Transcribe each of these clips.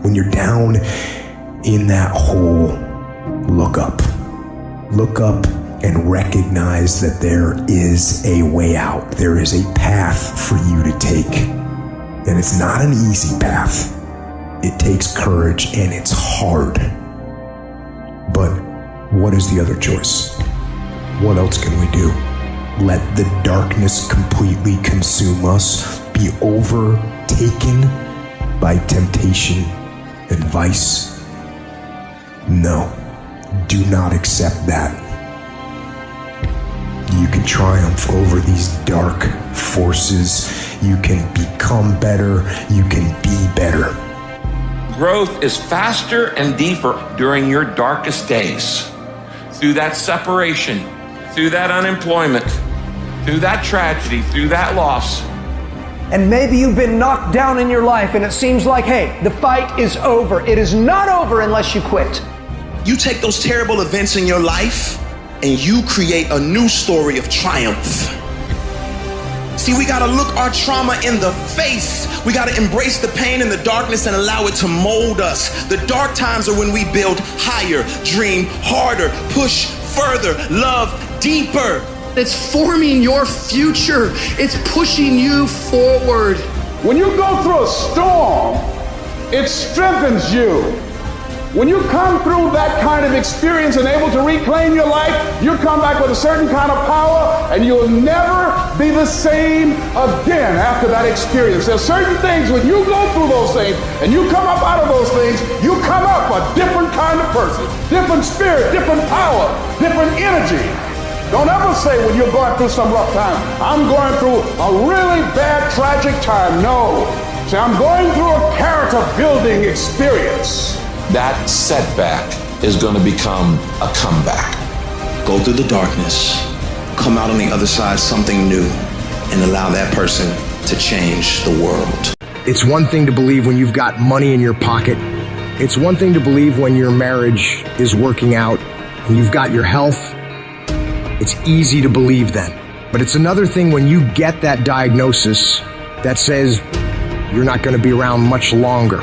When you're down in that hole, look up. Look up and recognize that there is a way out. There is a path for you to take. And it's not an easy path. It takes courage and it's hard. But what is the other choice? What else can we do? Let the darkness completely consume us, be overtaken by temptation and vice? No, do not accept that. You can triumph over these dark forces. You can become better. You can be better. Growth is faster and deeper during your darkest days. Through that separation, through that unemployment, through that tragedy, through that loss. And maybe you've been knocked down in your life and it seems like, hey, the fight is over. It is not over unless you quit. You take those terrible events in your life and you create a new story of triumph. See, we gotta look our trauma in the face. We gotta embrace the pain and the darkness and allow it to mold us. The dark times are when we build higher, dream harder, push further, love deeper. It's forming your future. It's pushing you forward. When you go through a storm, it strengthens you. When you come through that kind of experience and able to reclaim your life, you come back with a certain kind of power and you'll never be the same again after that experience. There's certain things when you go through those things and you come up out of those things, you come up a different kind of person, different spirit, different power, different energy. Don't ever say when you're going through some rough time, I'm going through a really bad, tragic time. No. Say, I'm going through a character building experience. That setback is going to become a comeback. Go through the darkness, come out on the other side something new, and allow that person to change the world. It's one thing to believe when you've got money in your pocket. It's one thing to believe when your marriage is working out and you've got your health. It's easy to believe then. But it's another thing when you get that diagnosis that says you're not going to be around much longer.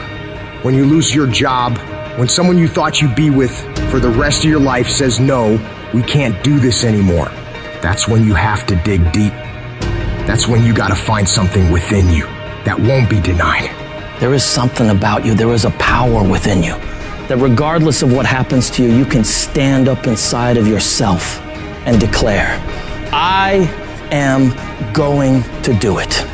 When you lose your job, when someone you thought you'd be with for the rest of your life says, no, we can't do this anymore. That's when you have to dig deep. That's when you got to find something within you that won't be denied. There is something about you. There is a power within you that regardless of what happens to you, you can stand up inside of yourself and declare, I am going to do it.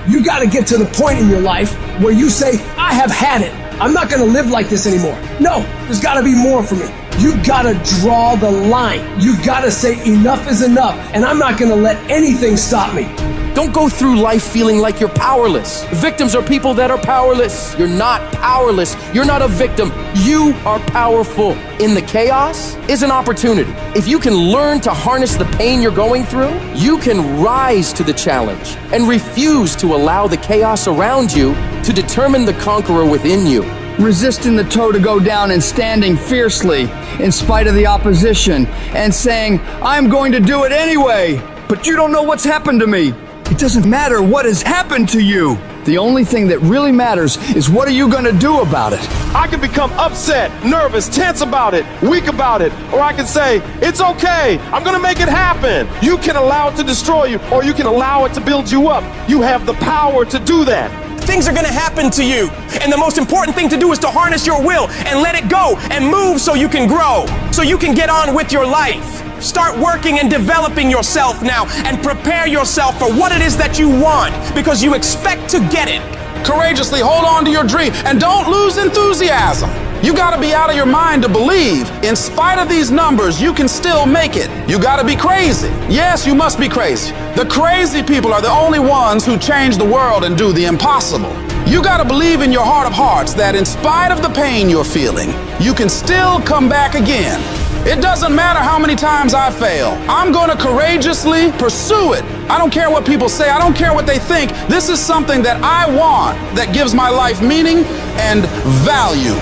You got to get to the point in your life where you say, I have had it. I'm not going to live like this anymore. No, there's got to be more for me. You got to draw the line. You got to say enough is enough, and I'm not going to let anything stop me. Don't go through life feeling like you're powerless. Victims are people that are powerless. You're not powerless. You're not a victim. You are powerful. In the chaos is an opportunity. If you can learn to harness the pain you're going through, you can rise to the challenge and refuse to allow the chaos around you to determine the conqueror within you. Resisting the toe to go down and standing fiercely in spite of the opposition and saying, I'm going to do it anyway, but you don't know what's happened to me. It doesn't matter what has happened to you. The only thing that really matters is what are you going to do about it? I can become upset, nervous, tense about it, weak about it, or I can say, it's okay, I'm going to make it happen. You can allow it to destroy you, or you can allow it to build you up. You have the power to do that. Things are going to happen to you, and the most important thing to do is to harness your will and let it go and move so you can grow, so you can get on with your life. Start working and developing yourself now and prepare yourself for what it is that you want because you expect to get it. Courageously hold on to your dream and don't lose enthusiasm. You gotta be out of your mind to believe. In spite of these numbers, you can still make it. You gotta be crazy. Yes, you must be crazy. The crazy people are the only ones who change the world and do the impossible. You gotta believe in your heart of hearts that in spite of the pain you're feeling, you can still come back again. It doesn't matter how many times I fail. I'm gonna courageously pursue it. I don't care what people say. I don't care what they think. This is something that I want that gives my life meaning and value.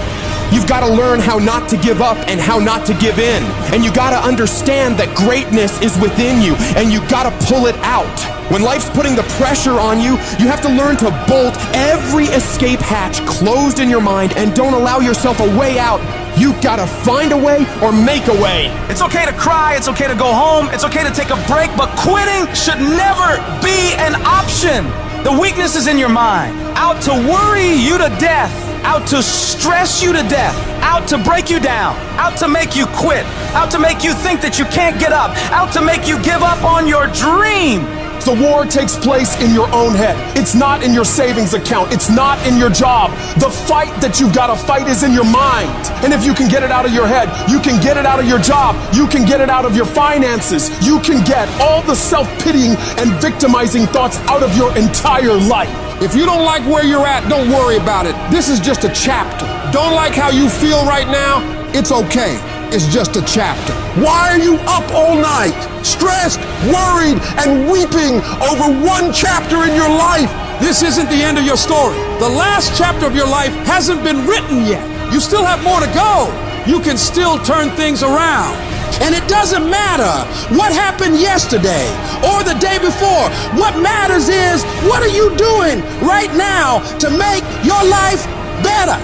You've got to learn how not to give up and how not to give in. And you got to understand that greatness is within you, and you got to pull it out. When life's putting the pressure on you, you have to learn to bolt every escape hatch closed in your mind and don't allow yourself a way out. You gotta find a way or make a way. It's okay to cry, it's okay to go home, it's okay to take a break, but quitting should never be an option. The weakness is in your mind, out to worry you to death, out to stress you to death, out to break you down, out to make you quit, out to make you think that you can't get up, out to make you give up on your dream. The war takes place in your own head. It's not in your savings account. It's not in your job. The fight that you've got to fight is in your mind. And if you can get it out of your head, you can get it out of your job. You can get it out of your finances. You can get all the self-pitying and victimizing thoughts out of your entire life. If you don't like where you're at, don't worry about it. This is just a chapter. Don't like how you feel right now? It's okay. It's just a chapter. Why are you up all night, stressed, worried, and weeping over one chapter in your life? This isn't the end of your story. The last chapter of your life hasn't been written yet. You still have more to go. You can still turn things around. And it doesn't matter what happened yesterday or the day before. What matters is, what are you doing right now to make your life better?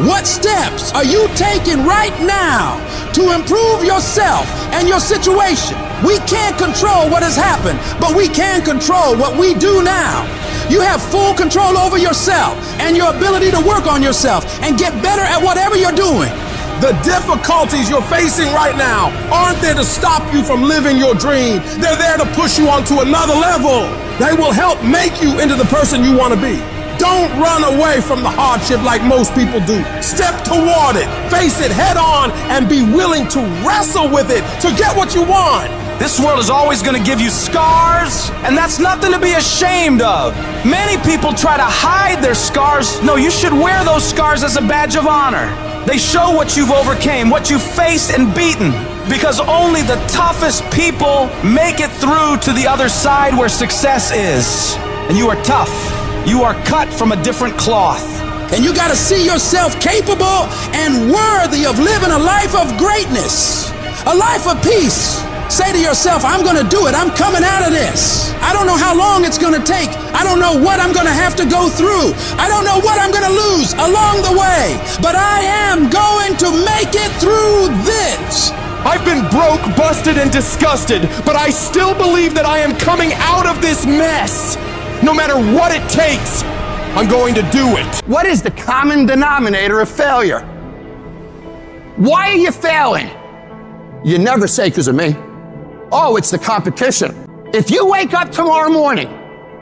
What steps are you taking right now to improve yourself and your situation? We can't control what has happened, but we can control what we do now. You have full control over yourself and your ability to work on yourself and get better at whatever you're doing. The difficulties you're facing right now aren't there to stop you from living your dream. They're there to push you onto another level. They will help make you into the person you want to be. Don't run away from the hardship like most people do. Step toward it, face it head on, and be willing to wrestle with it to get what you want. This world is always going to give you scars, and that's nothing to be ashamed of. Many people try to hide their scars. No, you should wear those scars as a badge of honor. They show what you've overcame, what you've faced and beaten. Because only the toughest people make it through to the other side where success is. And you are tough. You are cut from a different cloth. And you gotta see yourself capable and worthy of living a life of greatness, a life of peace. Say to yourself, I'm gonna do it. I'm coming out of this. I don't know how long it's gonna take. I don't know what I'm gonna have to go through. I don't know what I'm gonna lose along the way. But I am going to make it through this. I've been broke, busted, and disgusted, but I still believe that I am coming out of this mess. No matter what it takes, I'm going to do it. What is the common denominator of failure? Why are you failing? You never say because of me. Oh, it's the competition. If you wake up tomorrow morning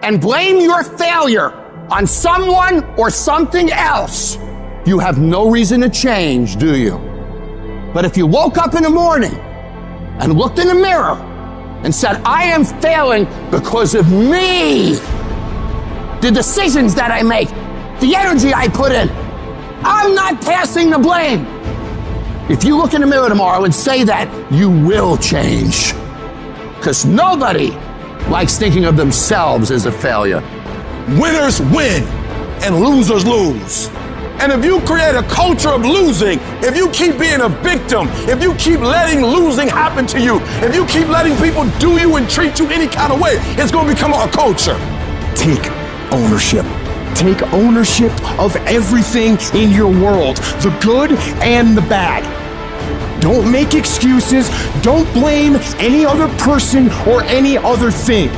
and blame your failure on someone or something else, you have no reason to change, do you? But if you woke up in the morning and looked in the mirror and said, I am failing because of me, the decisions that I make, the energy I put in, I'm not passing the blame. If you look in the mirror tomorrow and say that, you will change. Because nobody likes thinking of themselves as a failure. Winners win and losers lose. And if you create a culture of losing, if you keep being a victim, if you keep letting losing happen to you, if you keep letting people do you and treat you any kind of way, it's going to become a culture. Take ownership. Take ownership of everything in your world, the good and the bad. Don't make excuses. Don't blame any other person or any other thing.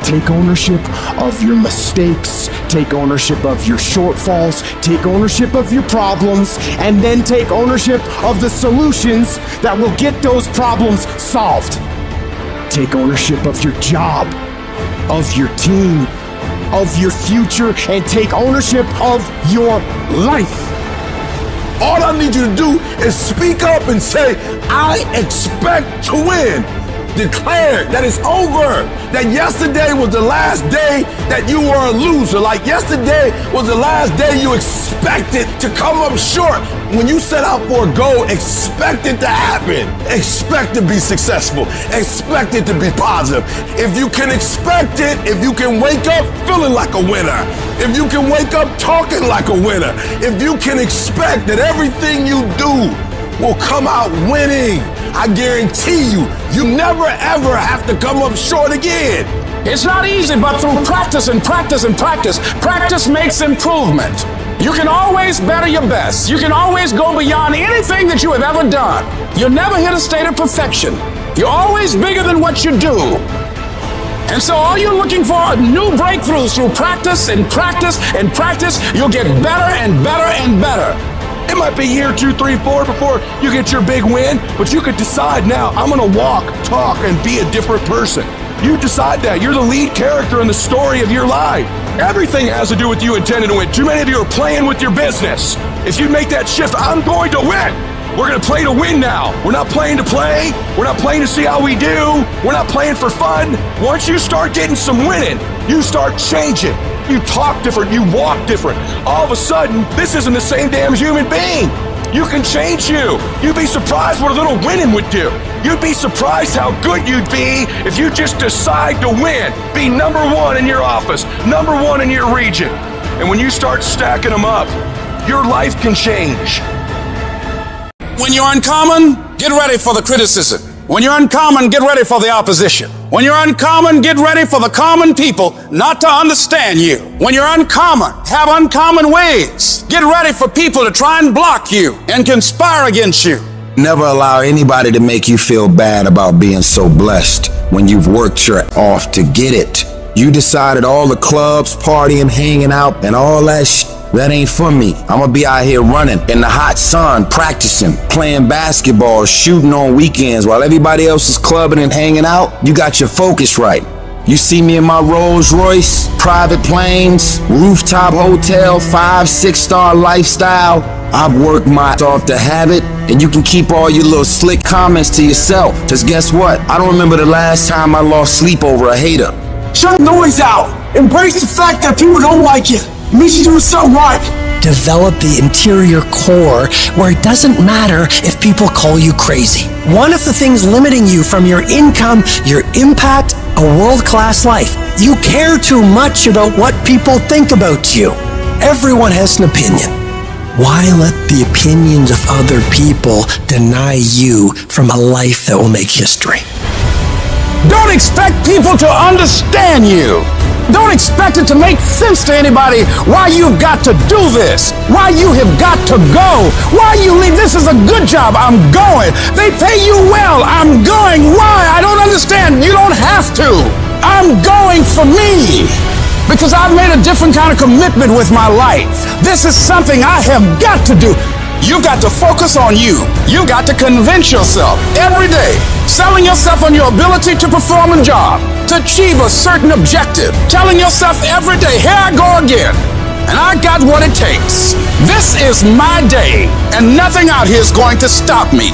Take ownership of your mistakes. Take ownership of your shortfalls. Take ownership of your problems. And then take ownership of the solutions that will get those problems solved. Take ownership of your job, of your team, of your future, and take ownership of your life. All I need you to do is speak up and say, I expect to win. declared that it's over. That yesterday was the last day that you were a loser. Like yesterday was the last day you expected to come up short. When you set out for a goal, expect it to happen. Expect to be successful. Expect it to be positive. If you can expect it, if you can wake up feeling like a winner, if you can wake up talking like a winner, if you can expect that everything you do will come out winning, I guarantee you, you never ever have to come up short again. It's not easy, but through practice and practice and practice, practice makes improvement. You can always better your best. You can always go beyond anything that you have ever done. You'll never hit a state of perfection. You're always bigger than what you do. And so all you're looking for are new breakthroughs through practice and practice and practice. You'll get better and better and better. It might be year 2, 3, 4 before you get your big win, but you could decide now, I'm gonna walk, talk, and be a different person. You decide that. You're the lead character in the story of your life. Everything has to do with you intending to win. Too many of you are playing with your business. If you make that shift, I'm going to win. We're going to play to win now. We're not playing to play. We're not playing to see how we do. We're not playing for fun. Once you start getting some winning, you start changing. You talk different. You walk different. All of a sudden, this isn't the same damn human being. You can change you. You'd be surprised what a little winning would do. You'd be surprised how good you'd be if you just decide to win. Be number one in your office, number one in your region. And when you start stacking them up, your life can change. When you're uncommon, get ready for the criticism. When you're uncommon, get ready for the opposition. When you're uncommon, get ready for the common people not to understand you. When you're uncommon, have uncommon ways. Get ready for people to try and block you and conspire against you. Never allow anybody to make you feel bad about being so blessed when you've worked your off to get it. You decided all the clubs, partying, hanging out, and all that that ain't for me. I'm gonna be out here running in the hot sun, practicing, playing basketball, shooting on weekends while everybody else is clubbing and hanging out. You got your focus right. You see me in my Rolls Royce, private planes, rooftop hotel, 5-6-star lifestyle. I've worked my off to have it, and you can keep all your little slick comments to yourself. Just guess what? I don't remember the last time I lost sleep over a hater. Shut the noise out. Embrace the fact that people don't like you. It means you're doing something right. Develop the interior core where it doesn't matter if people call you crazy. One of the things limiting you from your income, your impact, a world-class life. You care too much about what people think about you. Everyone has an opinion. Why let the opinions of other people deny you from a life that will make history? Don't expect people to understand you. Don't expect it to make sense to anybody why you've got to do this, why you have got to go, why you leave. This is a good job. I'm going. They pay you well. I'm going. Why? I don't understand. You don't have to. I'm going for me because I've made a different kind of commitment with my life. This is something I have got to do. You've got to focus on you. You've got to convince yourself every day, selling yourself on your ability to perform a job, to achieve a certain objective, telling yourself every day, here I go again, and I got what it takes. This is my day, and nothing out here is going to stop me.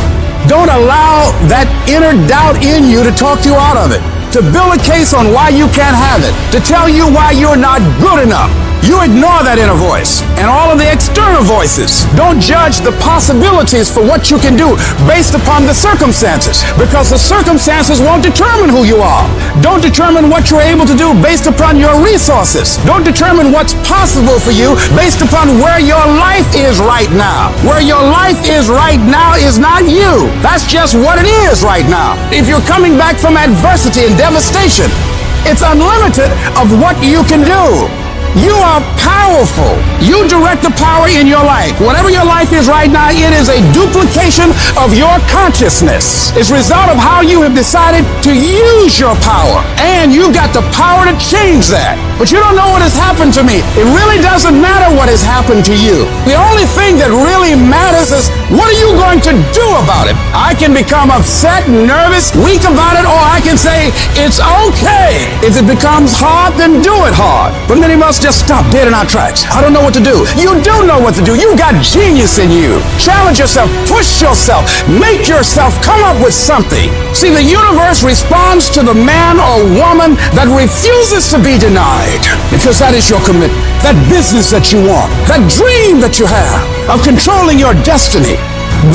Don't allow that inner doubt in you to talk you out of it, to build a case on why you can't have it, to tell you why you're not good enough. You ignore that inner voice and all of the external voices. Don't judge the possibilities for what you can do based upon the circumstances, because the circumstances won't determine who you are. Don't determine what you're able to do based upon your resources. Don't determine what's possible for you based upon where your life is right now. Where your life is right now is not you. That's just what it is right now. If you're coming back from adversity and devastation, it's unlimited of what you can do. You are powerful. You direct the power in your life. Whatever your life is right now, it is a duplication of your consciousness. It's a result of how you have decided to use your power. And you've got the power to change that. But you don't know what has happened to me. It really doesn't matter what has happened to you. The only thing that really matters is, what are you going to do about it? I can become upset, nervous, weak about it, or I can say, it's okay. If it becomes hard, then do it hard. But many must just stop dead in our tracks. I don't know what to do. You do know what to do. You got genius in you. Challenge yourself, push yourself, make yourself come up with something. See, the universe responds to the man or woman that refuses to be denied, because that is your commitment, that business that you want, that dream that you have of controlling your destiny.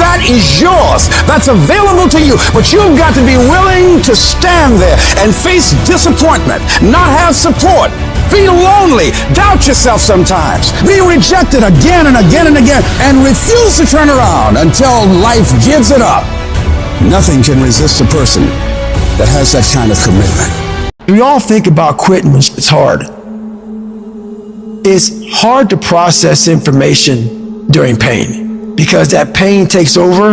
That is yours. That's available to you. But you've got to be willing to stand there and face disappointment, not have support, be lonely, doubt yourself sometimes, be rejected again and again and again, and refuse to turn around until life gives it up. Nothing can resist a person that has that kind of commitment. We all think about quitting when it's hard. It's hard to process information during pain, because that pain takes over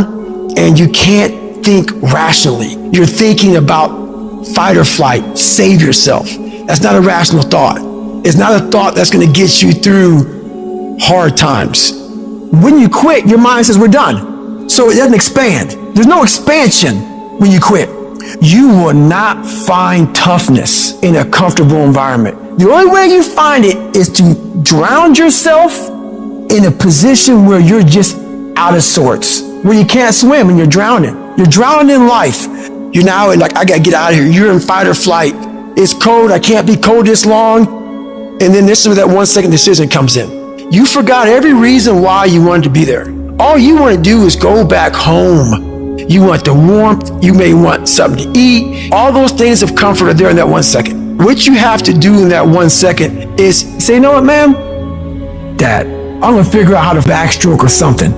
and you can't think rationally. You're thinking about fight or flight, save yourself. That's not a rational thought. It's not a thought that's going to get you through hard times. When you quit, your mind says we're done. So it doesn't expand. There's no expansion when you quit. You will not find toughness in a comfortable environment. The only way you find it is to drown yourself in a position where you're just out of sorts, where you can't swim and you're drowning. You're drowning in life. You're now like, I gotta get out of here. You're in fight or flight. It's cold. I can't be cold this long. And then this is where that 1 second decision comes in. You forgot every reason why you wanted to be there. All you want to do is go back home. You want the warmth. You may want something to eat. All those things of comfort are there in that 1 second. What you have to do in that 1 second is say, you know what, man? Dad, I'm gonna figure out how to backstroke or something.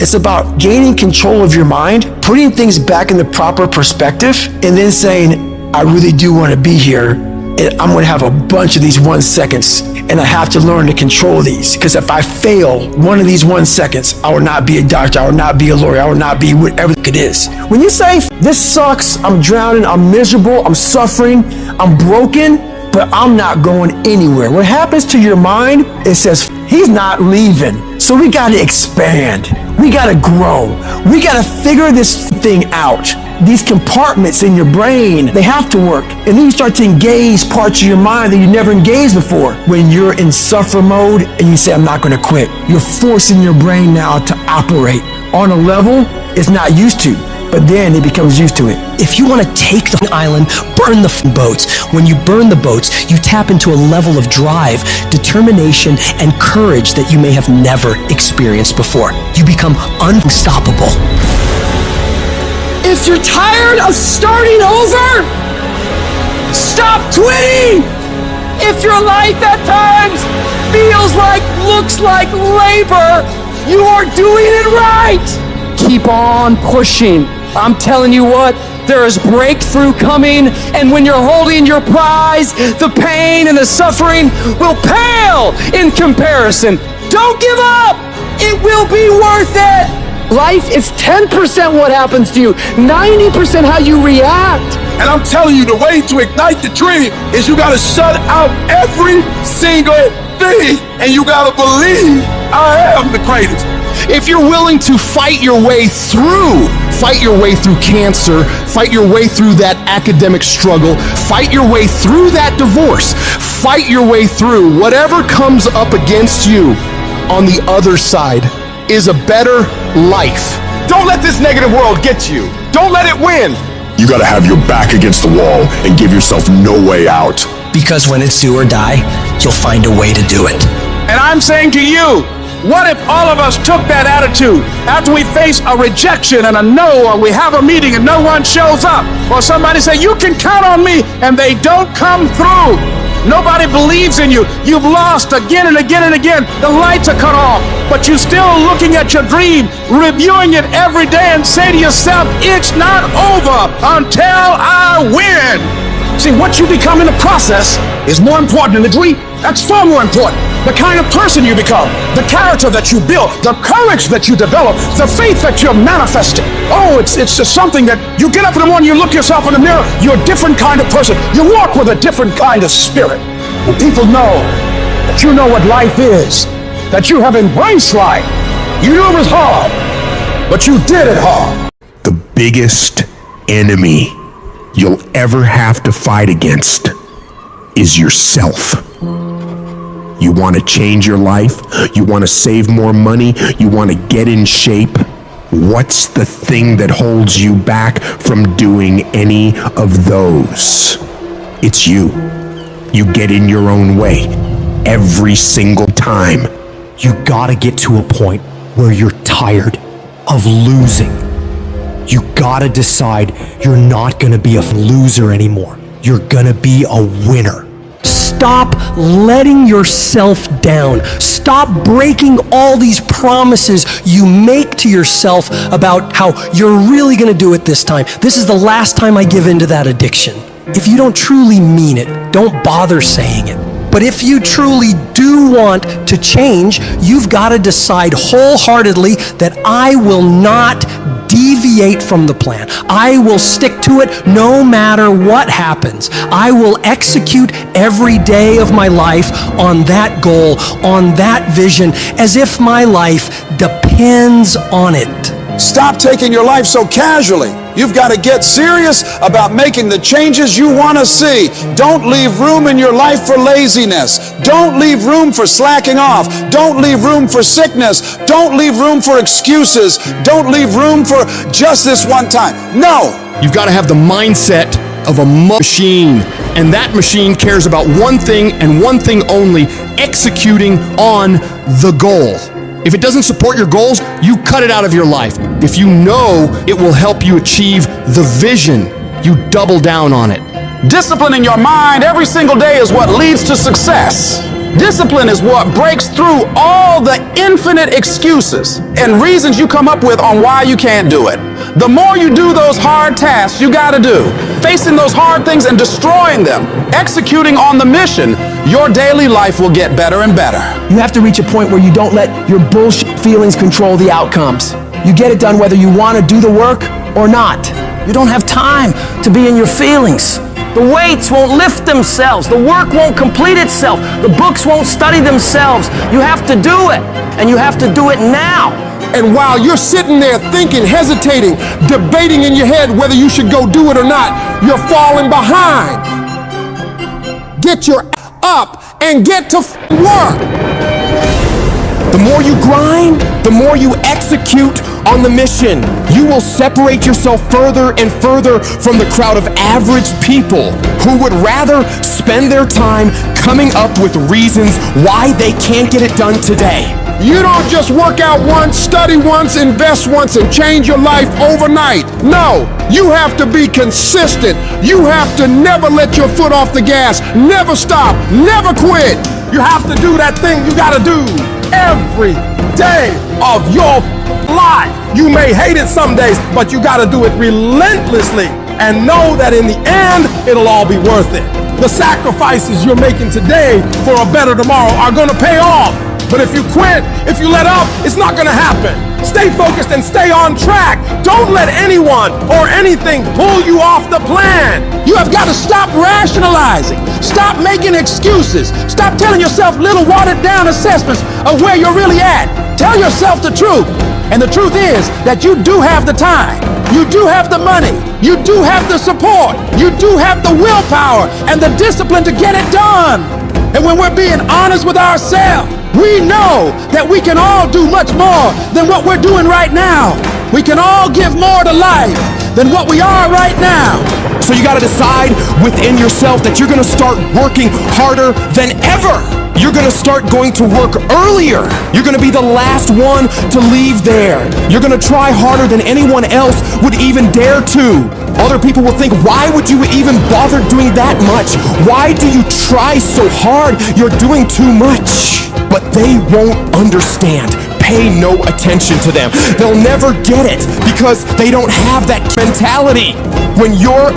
It's about gaining control of your mind, putting things back in the proper perspective, and then saying, I really do want to be here, and I'm going to have a bunch of these 1 seconds, and I have to learn to control these, because if I fail one of these 1 seconds, I will not be a doctor, I will not be a lawyer, I will not be whatever it is. When you say, this sucks, I'm drowning, I'm miserable, I'm suffering, I'm broken, but I'm not going anywhere. What happens to your mind, it says, he's not leaving. So we got to expand. We got to grow. We got to figure this thing out. These compartments in your brain, they have to work. And then you start to engage parts of your mind that you never engaged before. When you're in suffer mode and you say, I'm not going to quit, you're forcing your brain now to operate on a level it's not used to. But then it becomes used to it. If you want to take the island, burn the boats. When you burn the boats, you tap into a level of drive, determination, and courage that you may have never experienced before. You become unstoppable. If you're tired of starting over, stop quitting. If your life at times feels like, looks like labor, you are doing it right. Keep on pushing. I'm telling you what, there is breakthrough coming, and when you're holding your prize, the pain and the suffering will pale in comparison. Don't give up. It will be worth it. Life is 10% what happens to you, 90% how you react. And I'm telling you, the way to ignite the dream is you gotta shut out every single thing, and you gotta believe I am the greatest. If you're willing to fight your way through cancer, fight your way through that academic struggle, fight your way through that divorce, fight your way through whatever comes up against you, on the other side is a better life. Don't let this negative world get you. Don't let it win. You gotta have your back against the wall and give yourself no way out. Because when it's do or die, you'll find a way to do it. And I'm saying to you, what if all of us took that attitude after we face a rejection and a no, or we have a meeting and no one shows up, or somebody say, you can count on me, and they don't come through. Nobody believes in you. You've lost again and again and again. The lights are cut off, but you're still looking at your dream, reviewing it every day, and say to yourself, it's not over until I win. See, what you become in the process is more important than the dream. That's far more important. The kind of person you become, the character that you build, the courage that you develop, the faith that you're manifesting. Oh, it's just something that you get up in the morning, you look yourself in the mirror, you're a different kind of person. You walk with a different kind of spirit. And people know that you know what life is, that you have embraced life. You knew it was hard, but you did it hard. The biggest enemy you'll ever have to fight against is yourself. You want to change your life? You want to save more money? You want to get in shape? What's the thing that holds you back from doing any of those? It's you. You get in your own way every single time. You gotta get to a point where you're tired of losing. You gotta decide you're not gonna be a loser anymore. You're gonna be a winner. Stop letting yourself down. Stop breaking all these promises you make to yourself about how you're really gonna do it this time. This is the last time I give in to that addiction. If you don't truly mean it, don't bother saying it. But if you truly do want to change, you've got to decide wholeheartedly that I will not deviate from the plan. I will stick to it no matter what happens. I will execute every day of my life on that goal, on that vision, as if my life depends on it. Stop taking your life so casually. You've got to get serious about making the changes you want to see. Don't leave room in your life for laziness. Don't leave room for slacking off. Don't leave room for sickness. Don't leave room for excuses. Don't leave room for just this one time. No. You've got to have the mindset of a machine, and that machine cares about one thing and one thing only: executing on the goal. If it doesn't support your goals, you cut it out of your life. If you know it will help you achieve the vision, you double down on it. Disciplining your mind every single day is what leads to success. Discipline is what breaks through all the infinite excuses and reasons you come up with on why you can't do it. The more you do those hard tasks you gotta do, facing those hard things and destroying them, executing on the mission, your daily life will get better and better. You have to reach a point where you don't let your bullshit feelings control the outcomes. You get it done whether you want to do the work or not. You don't have time to be in your feelings. The weights won't lift themselves. The work won't complete itself. The books won't study themselves. You have to do it, and you have to do it now. And while you're sitting there thinking, hesitating, debating in your head whether you should go do it or not, you're falling behind. Get your up and get to work. The more you grind, the more you execute on the mission. You will separate yourself further and further from the crowd of average people who would rather spend their time coming up with reasons why they can't get it done today. You don't just work out once, study once, invest once, and change your life overnight. No, you have to be consistent. You have to never let your foot off the gas. Never stop. Never quit. You have to do that thing you gotta do every day of your life. You may hate it some days, but you gotta do it relentlessly and know that in the end, it'll all be worth it. The sacrifices you're making today for a better tomorrow are gonna pay off. But if you quit, if you let up, it's not gonna happen. Stay focused and stay on track. Don't let anyone or anything pull you off the plan. You have got to stop rationalizing. Stop making excuses. Stop telling yourself little watered down assessments of where you're really at. Tell yourself the truth. And the truth is that you do have the time. You do have the money. You do have the support. You do have the willpower and the discipline to get it done. And when we're being honest with ourselves, we know that we can all do much more than what we're doing right now. We can all give more to life than what we are right now. So you gotta decide within yourself that you're gonna start working harder than ever. You're gonna start going to work earlier. You're gonna be the last one to leave there. You're gonna try harder than anyone else would even dare to. Other people will think, why would you even bother doing that much? Why do you try so hard? You're doing too much. But they won't understand. Pay no attention to them. They'll never get it because they don't have that mentality. When you're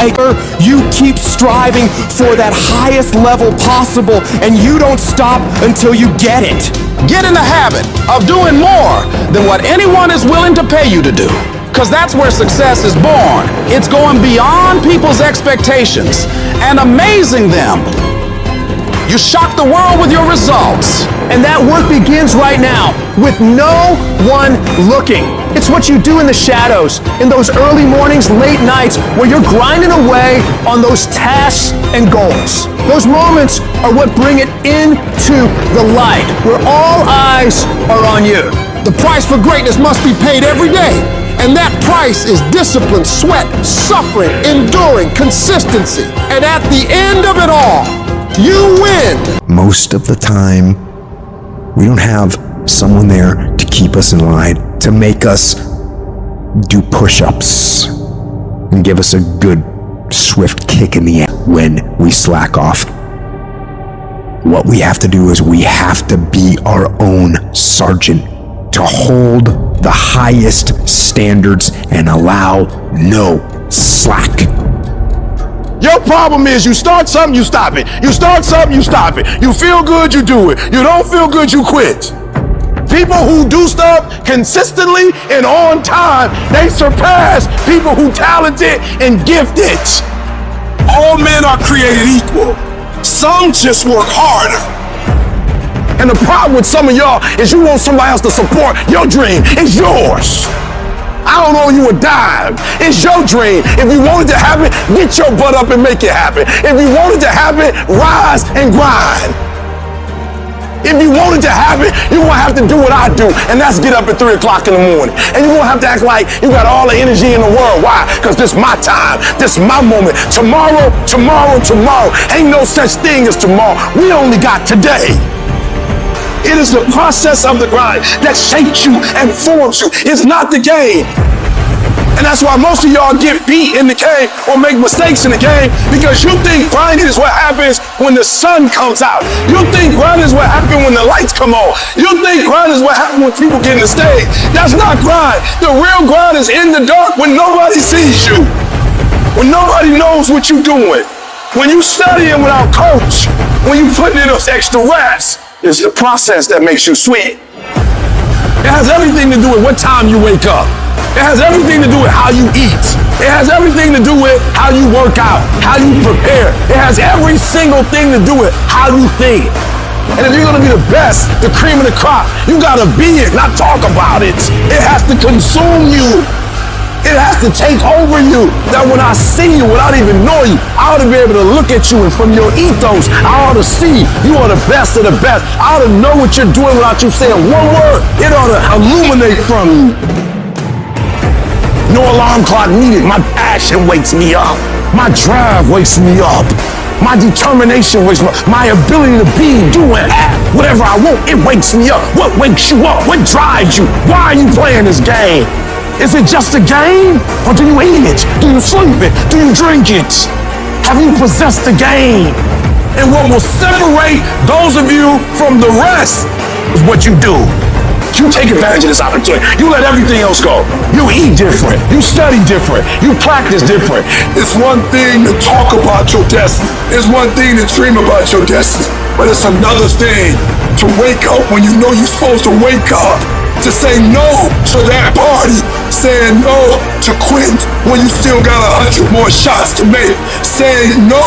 you keep striving for that highest level possible, and you don't stop until you get it. Get in the habit of doing more than what anyone is willing to pay you to do. Because that's where success is born. It's going beyond people's expectations and amazing them. You shock the world with your results. And that work begins right now with no one looking. It's what you do in the shadows, in those early mornings, late nights, where you're grinding away on those tasks and goals. Those moments are what bring it into the light, where all eyes are on you. The price for greatness must be paid every day. And that price is discipline, sweat, suffering, enduring, consistency. And at the end of it all, you win. Most of the time, we don't have someone there to keep us in line, to make us do push-ups and give us a good, swift kick in the ass when we slack off. What we have to do is we have to be our own sergeant, to hold the highest standards and allow no slack. Your problem is you start something, you stop it. You start something, you stop it. You feel good, you do it. You don't feel good, you quit. People who do stuff consistently and on time, they surpass people who talented and gifted. All men are created equal. Some just work harder. And the problem with some of y'all is you want somebody else to support your dream. It's yours. I don't owe you a dime. It's your dream. If you want it to happen, get your butt up and make it happen. If you want it to happen, rise and grind. If you want it to happen, you're gonna have to do what I do, and that's get up at 3 o'clock in the morning. And you're gonna have to act like you got all the energy in the world. Why? Because this is my time. This is my moment. Tomorrow. Ain't no such thing as tomorrow. We only got today. It is the process of the grind that shapes you and forms you. It's not the game. And that's why most of y'all get beat in the game or make mistakes in the game, because you think grinding is what happens when the sun comes out. You think grinding is what happens when the lights come on. You think grinding is what happens when people get in the stage. That's not grind. The real grind is in the dark when nobody sees you, when nobody knows what you're doing, when you studying without coach, when you putting in those extra reps. It's the process that makes you sweat. It has everything to do with what time you wake up. It has everything to do with how you eat. It has everything to do with how you work out, how you prepare. It has every single thing to do with how you think. And if you're gonna be the best, the cream of the crop, you gotta be it, not talk about it. It has to consume you. It has to take over you, that when I see you, without even knowing you, I ought to be able to look at you, and from your ethos, I ought to see you are the best of the best. I ought to know what you're doing without you saying one word. It ought to illuminate from you. No alarm clock needed. My passion wakes me up. My drive wakes me up. My determination wakes me up. My ability to be, do, and act whatever I want, it wakes me up. What wakes you up? What drives you? Why are you playing this game? Is it just a game? Or do you eat it? Do you sleep it? Do you drink it? Have you possessed the game? And what will separate those of you from the rest is what you do. You take advantage of this opportunity. You let everything else go. You eat different. You study different. You practice different. It's one thing to talk about your destiny. It's one thing to dream about your destiny. But it's another thing to wake up when you know you're supposed to wake up. To say no to that party, saying no to quit when you still got 100 more shots to make, saying no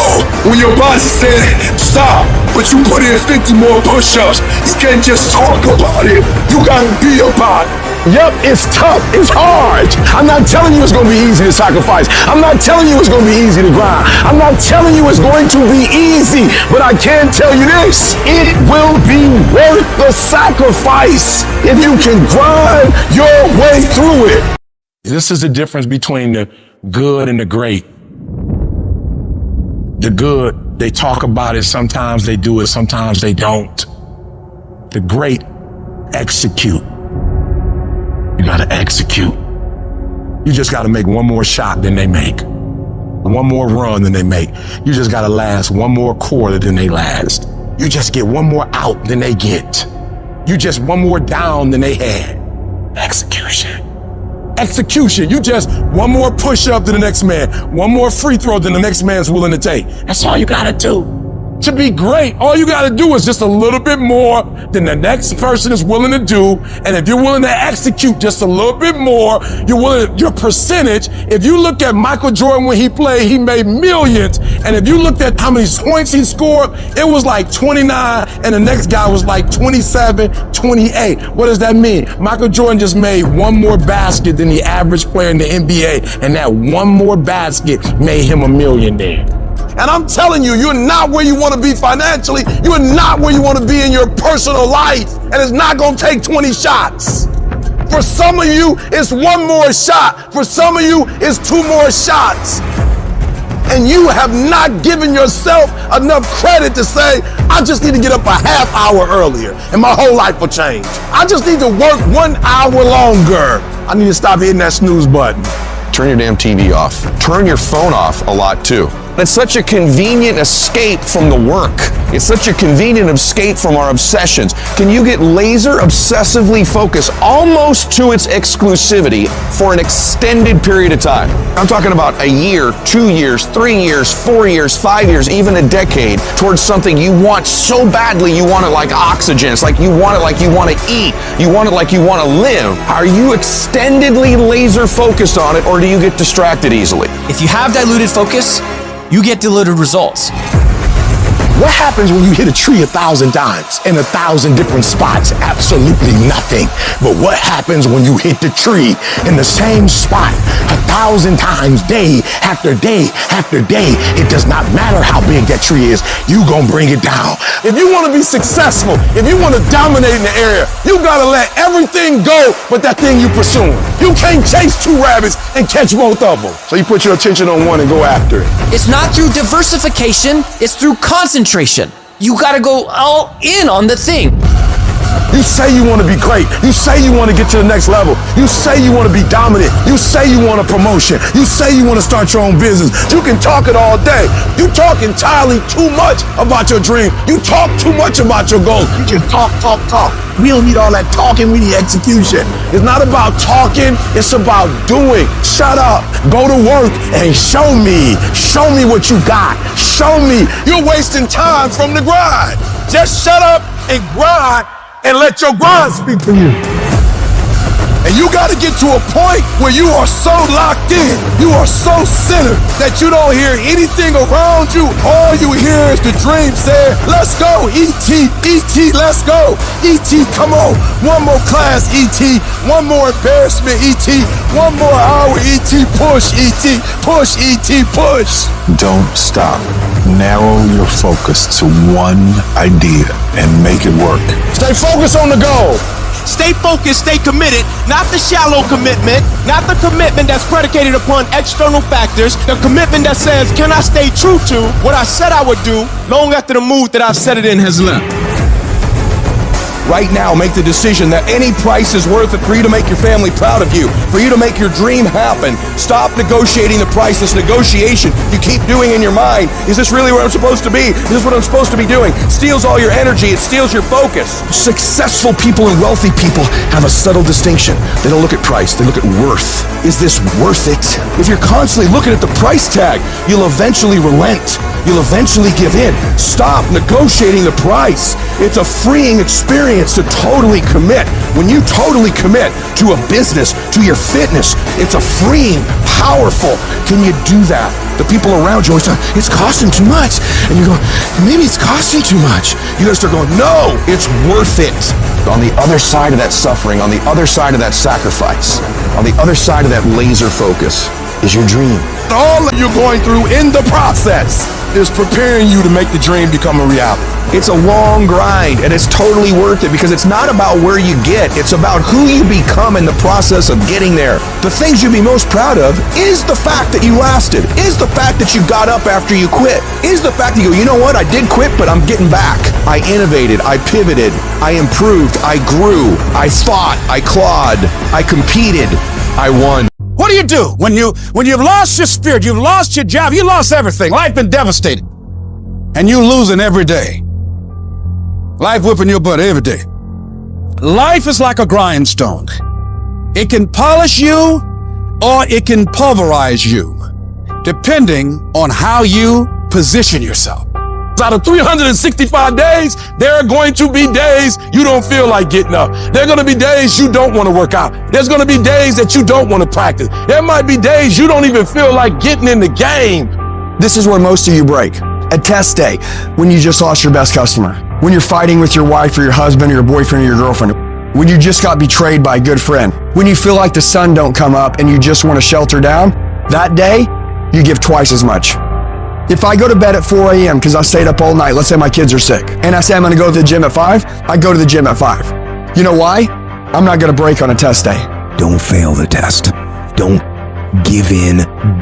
when your boss said stop, but you put in 50 more push-ups. You can't just talk about it, you gotta be about it. Yep, it's tough, it's hard. I'm not telling you it's gonna be easy to sacrifice. I'm not telling you it's gonna be easy to grind. I'm not telling you it's going to be easy, but I can tell you this, it will be worth the sacrifice if you can grind your way through it. This is the difference between the good and the great. The good, they talk about it, sometimes they do it, sometimes they don't. The great execute. You gotta execute. You just gotta make one more shot than they make. One more run than they make. You just gotta last one more quarter than they last. You just get one more out than they get. You just one more down than they had. Execution. Execution. You just one more push up than the next man. One more free throw than the next man's willing to take. That's all you gotta do. To be great, all you gotta do is just a little bit more than the next person is willing to do. And if you're willing to execute just a little bit more, your percentage, if you look at Michael Jordan when he played, he made millions. And if you looked at how many points he scored, it was like 29, and the next guy was like 27, 28. What does that mean? Michael Jordan just made one more basket than the average player in the NBA, and that one more basket made him a millionaire. And I'm telling you, you're not where you want to be financially. You're not where you want to be in your personal life. And it's not going to take 20 shots. For some of you, it's one more shot. For some of you, it's two more shots. And you have not given yourself enough credit to say, I just need to get up a half hour earlier and my whole life will change. I just need to work 1 hour longer. I need to stop hitting that snooze button. Turn your damn TV off. Turn your phone off a lot too. It's such a convenient escape from the work. It's such a convenient escape from our obsessions. Can you get laser obsessively focused almost to its exclusivity for an extended period of time? I'm talking about a year, 2 years, 3 years, 4 years, 5 years, even a decade towards something you want so badly. You want it like oxygen. It's like you want it like you want to eat. You want it like you want to live. Are you extendedly laser focused on it, or do you get distracted easily? If you have diluted focus, you get diluted results. What happens when you hit a tree 1,000 times in 1,000 different spots? Absolutely nothing. But what happens when you hit the tree in the same spot 1,000 times, day after day after day? It does not matter how big that tree is. You gonna bring it down. If you want to be successful, if you want to dominate in the area, you gotta let everything go but that thing you pursuing. You can't chase two rabbits and catch both of them. So you put your attention on one and go after it. It's not through diversification, it's through concentration. You gotta go all in on the thing. You say you want to be great. You say you want to get to the next level. You say you want to be dominant. You say you want a promotion. You say you want to start your own business. You can talk it all day. You talk entirely too much about your dream. You talk too much about your goals. You just talk. We don't need all that talking. We need execution. It's not about talking. It's about doing. Shut up. Go to work and show me. Show me what you got. Show me. You're wasting time from the grind. Just shut up and grind and let your grind speak for you. And you got to get to a point where you are so locked in, you are so centered that you don't hear anything around you. All you hear is the dream saying, let's go, E.T., E.T., let's go. E.T., come on. One more class, E.T. One more embarrassment, E.T. One more hour, E.T. Push, E.T. Push, E.T. Push. Don't stop. Narrow your focus to one idea and make it work. Stay focused on the goal. Stay focused, stay committed, not the shallow commitment, not the commitment that's predicated upon external factors, the commitment that says, can I stay true to what I said I would do long after the mood that I've set it in has left? Right now, make the decision that any price is worth it for you to make your family proud of you, for you to make your dream happen. Stop negotiating the price. This negotiation you keep doing in your mind. Is this really where I'm supposed to be? Is this what I'm supposed to be doing? It steals all your energy. It steals your focus. Successful people and wealthy people have a subtle distinction. They don't look at price. They look at worth. Is this worth it? If you're constantly looking at the price tag, you'll eventually relent. You'll eventually give in. Stop negotiating the price. It's a freeing experience to totally commit. When you totally commit to a business, to your fitness, it's a freeing, powerful. Can you do that? The people around you always say, it's costing too much. And you go, maybe it's costing too much. You gotta start going, no, it's worth it. On the other side of that suffering, on the other side of that sacrifice, on the other side of that laser focus is your dream. All that you're going through in the process is preparing you to make the dream become a reality. It's a long grind, and it's totally worth it because it's not about where you get, it's about who you become in the process of getting there. The things you'd be most proud of is the fact that you lasted, is the fact that you got up after you quit, is the fact that you go, you know what, I did quit, but I'm getting back. I innovated, I pivoted, I improved, I grew, I fought, I clawed, I competed, I won. What do you do when you've lost your spirit, you've lost your job, you lost everything, life been devastated, and you losing every day? Life whipping your butt every day. Life is like a grindstone. It can polish you or it can pulverize you, depending on how you position yourself. Out of 365 days, there are going to be days you don't feel like getting up. There are going to be days you don't want to work out. There's going to be days that you don't want to practice. There might be days you don't even feel like getting in the game. This is where most of you break. At test day, when you just lost your best customer. When you're fighting with your wife or your husband or your boyfriend or your girlfriend. When you just got betrayed by a good friend. When you feel like the sun don't come up and you just want to shelter down. That day, you give twice as much. If I go to bed at 4 a.m. because I stayed up all night, let's say my kids are sick, and I say I'm going to go to the gym at 5, I go to the gym at 5. You know why? I'm not going to break on a test day. Don't fail the test. Don't give in.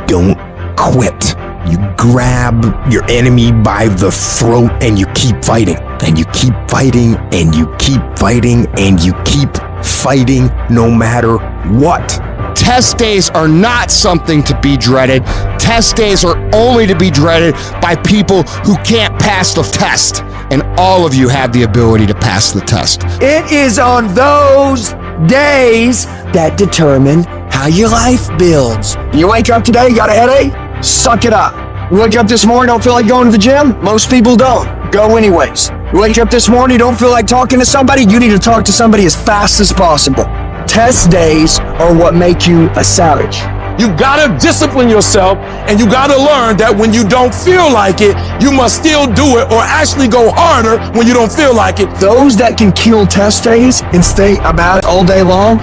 Don't quit. You grab your enemy by the throat and you keep fighting. And you keep fighting and you keep fighting and you keep fighting no matter what. Test days are not something to be dreaded. Test days are only to be dreaded by people who can't pass the test. And all of you have the ability to pass the test. It is on those days that determine how your life builds. You wake up today, you got a headache? Suck it up. You wake up this morning, don't feel like going to the gym? Most people don't. Go anyways. You wake up this morning, don't feel like talking to somebody? You need to talk to somebody as fast as possible. Test days are what make you a savage. You gotta discipline yourself, and you gotta learn that when you don't feel like it, you must still do it or actually go harder when you don't feel like it. Those that can kill test days and stay about it all day long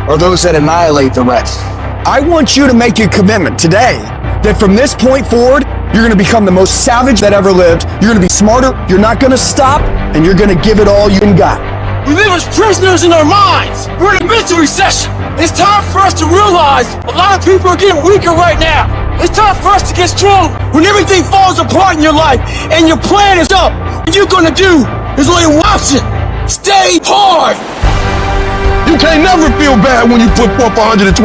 are those that annihilate the rest. I want you to make a commitment today that from this point forward, you're gonna become the most savage that ever lived. You're gonna be smarter, you're not gonna stop, and you're gonna give it all you got. We live as prisoners in our minds. We're in a mental recession. It's time for us to realize a lot of people are getting weaker right now. It's time for us to get strong. When everything falls apart in your life and your plan is up, what you're gonna do is only one option. Stay hard. You can't never feel bad when you put forth 120%.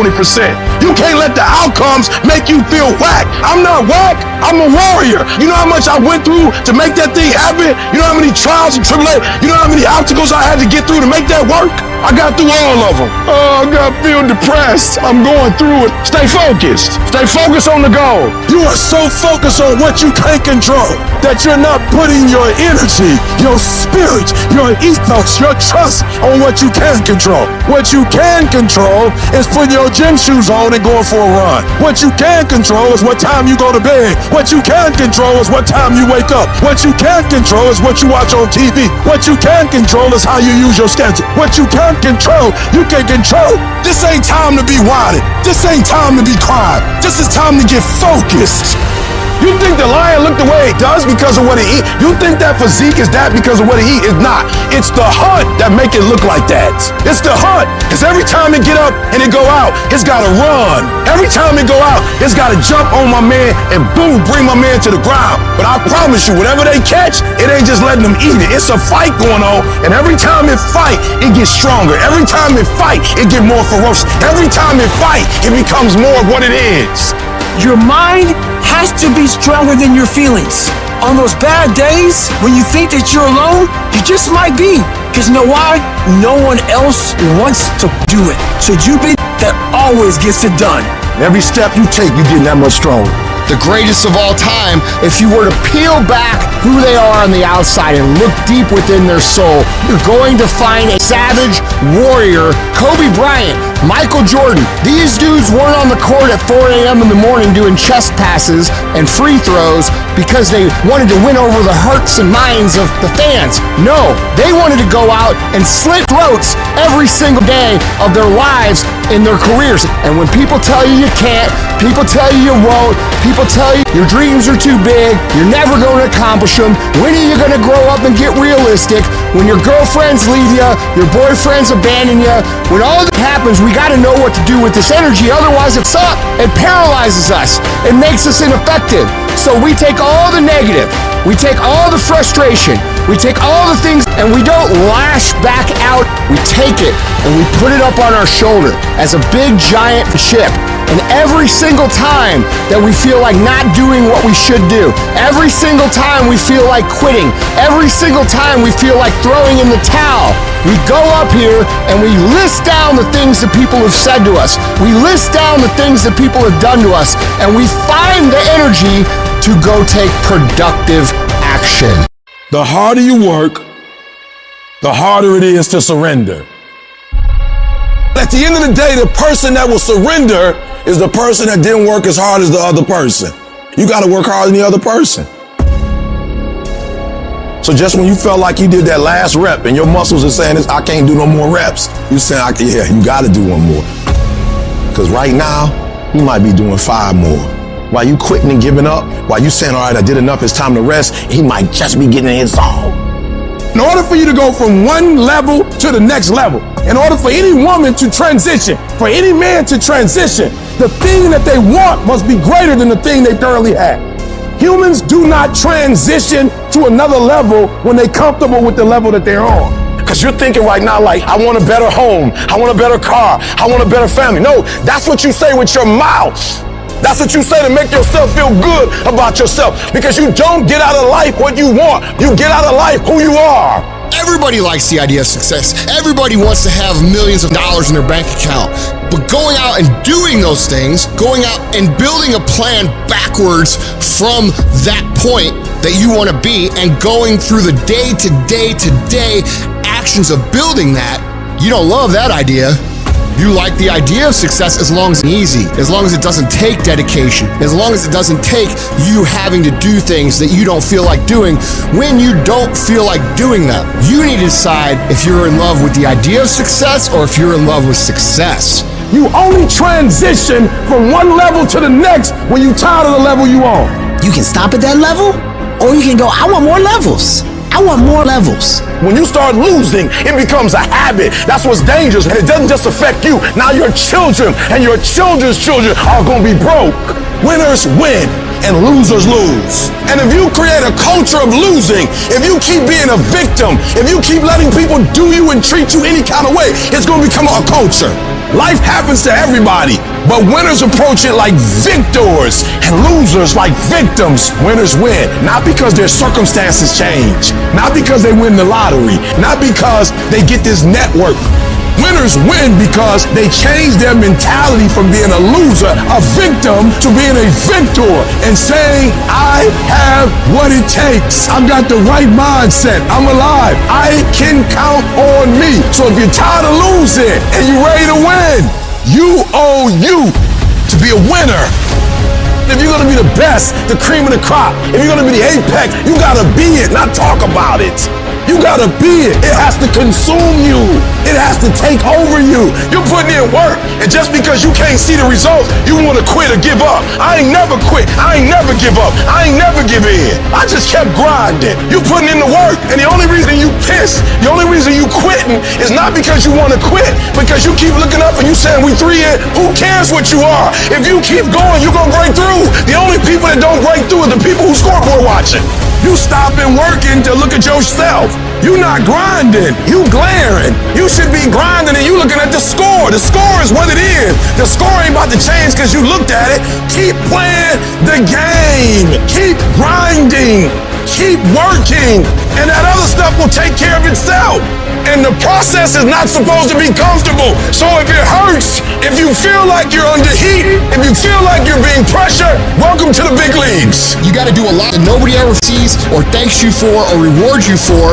You can't let the outcomes make you feel whack. I'm not whack, I'm a warrior. You know how much I went through to make that thing happen? You know how many trials and tribulations, you know how many obstacles I had to get through to make that work? I got through all of them. Oh, I feel depressed. I'm going through it. Stay focused. Stay focused on the goal. You are so focused on what you can't control that you're not putting your energy, your spirit, your ethos, your trust on what you can control. What you can control is putting your gym shoes on and going for a run. What you can control is what time you go to bed. What you can control is what time you wake up. What you can control is what you watch on TV. What you can control is how you use your schedule. What you can control, you can control. This ain't time to be whining. This ain't time to be crying. This is time to get focused. You think the lion look the way he does because of what he eat? You think that physique is that because of what he eat? It's not. It's the hunt that make it look like that. It's the hunt. Because every time it get up and it go out, it's got to run. Every time it go out, it's got to jump on my man and boom, bring my man to the ground. But I promise you, whatever they catch, it ain't just letting them eat it. It's a fight going on. And every time it fight, it gets stronger. Every time it fight, it get more ferocious. Every time it fight, it becomes more of what it is. Your mind has to be stronger than your feelings. On those bad days, when you think that you're alone, you just might be. Because you know why? No one else wants to do it. So you be that always gets it done. Every step you take, you get that much stronger. The greatest of all time, if you were to peel back who they are on the outside and look deep within their soul, you're going to find a savage warrior. Kobe Bryant, Michael Jordan, these dudes weren't on the court at 4 a.m. in the morning doing chest passes and free throws because they wanted to win over the hearts and minds of the fans. No, they wanted to go out and slit throats every single day of their lives in their careers. And when people tell you you can't, people tell you you won't, people tell you your dreams are too big, you're never going to accomplish them, when are you going to grow up and get realistic? When your girlfriends leave you, your boyfriends abandon you, when all that happens, we got to know what to do with this energy, otherwise it's up. It paralyzes us. It makes us ineffective. So we take all the negative, we take all the frustration, we take all the things, and we don't lash back out. We take it and we put it up on our shoulder as a big giant ship. And every single time that we feel like not doing what we should do, every single time we feel like quitting, every single time we feel like throwing in the towel, we go up here and we list down the things that people have said to us. We list down the things that people have done to us, and we find the energy to go take productive action. action. The harder you work, the harder it is to surrender. At the end of the day, the person that will surrender is the person that didn't work as hard as the other person. You got to work harder than the other person. So just when you felt like you did that last rep and your muscles are saying, I can't do no more reps, you saying, yeah, you got to do one more. Because right now, you might be doing 5 more. While you quitting and giving up, while you saying, all right, I did enough, it's time to rest, he might just be getting in his zone. In order for you to go from one level to the next level, in order for any woman to transition, for any man to transition, the thing that they want must be greater than the thing they currently have. Humans do not transition to another level when they're comfortable with the level that they're on. Because you're thinking right now like, I want a better home, I want a better car, I want a better family. No, that's what you say with your mouth. That's what you say to make yourself feel good about yourself. Because you don't get out of life what you want. You get out of life who you are. Everybody likes the idea of success. Everybody wants to have millions of dollars in their bank account. But going out and doing those things, going out and building a plan backwards from that point that you want to be and going through the day-to-day actions of building that, you don't love that idea. You like the idea of success as long as it's easy, as long as it doesn't take dedication, as long as it doesn't take you having to do things that you don't feel like doing when you don't feel like doing them. You need to decide if you're in love with the idea of success or if you're in love with success. You only transition from one level to the next when you're tired of the level you on. You can stop at that level, or you can go, I want more levels. I want more levels. When you start losing, it becomes a habit. That's what's dangerous. And it doesn't just affect you. Now your children and your children's children are going to be broke. Winners win and losers lose. And if you create a culture of losing, if you keep being a victim, if you keep letting people do you and treat you any kind of way, it's going to become a culture. Life happens to everybody, but winners approach it like victors and losers like victims. Winners win, not because their circumstances change, not because they win the lottery, not because they get this network. Winners win because they change their mentality from being a loser, a victim, to being a victor and saying, I have what it takes. I've got the right mindset. I'm alive. I can count on me. So if you're tired of losing and you're ready to win, you owe you to be a winner. If you're going to be the best, the cream of the crop, if you're going to be the apex, you got to be it, not talk about it. You gotta be it. It has to consume you. It has to take over you. You're putting in work, and just because you can't see the results, you want to quit or give up. I ain't never quit. I ain't never give up. I ain't never give in. I just kept grinding. You putting in the work, and the only reason you pissed, the only reason you quitting is not because you want to quit, because you keep looking up and you saying we 3 in. Who cares what you are? If you keep going, you're gonna break through. The only people that don't break through are the people who scoreboard watching. You stopping working to look at yourself. You not grinding, you glaring. You should be grinding and you looking at the score. The score is what it is. The score ain't about to change because you looked at it. Keep playing the game. Keep grinding. Keep working. And that other stuff will take care of itself. And the process is not supposed to be comfortable. So if it hurts, if you feel like you're under heat, if you feel like you're being pressured, welcome to the big leagues. You got to do a lot that nobody ever sees or thanks you for or rewards you for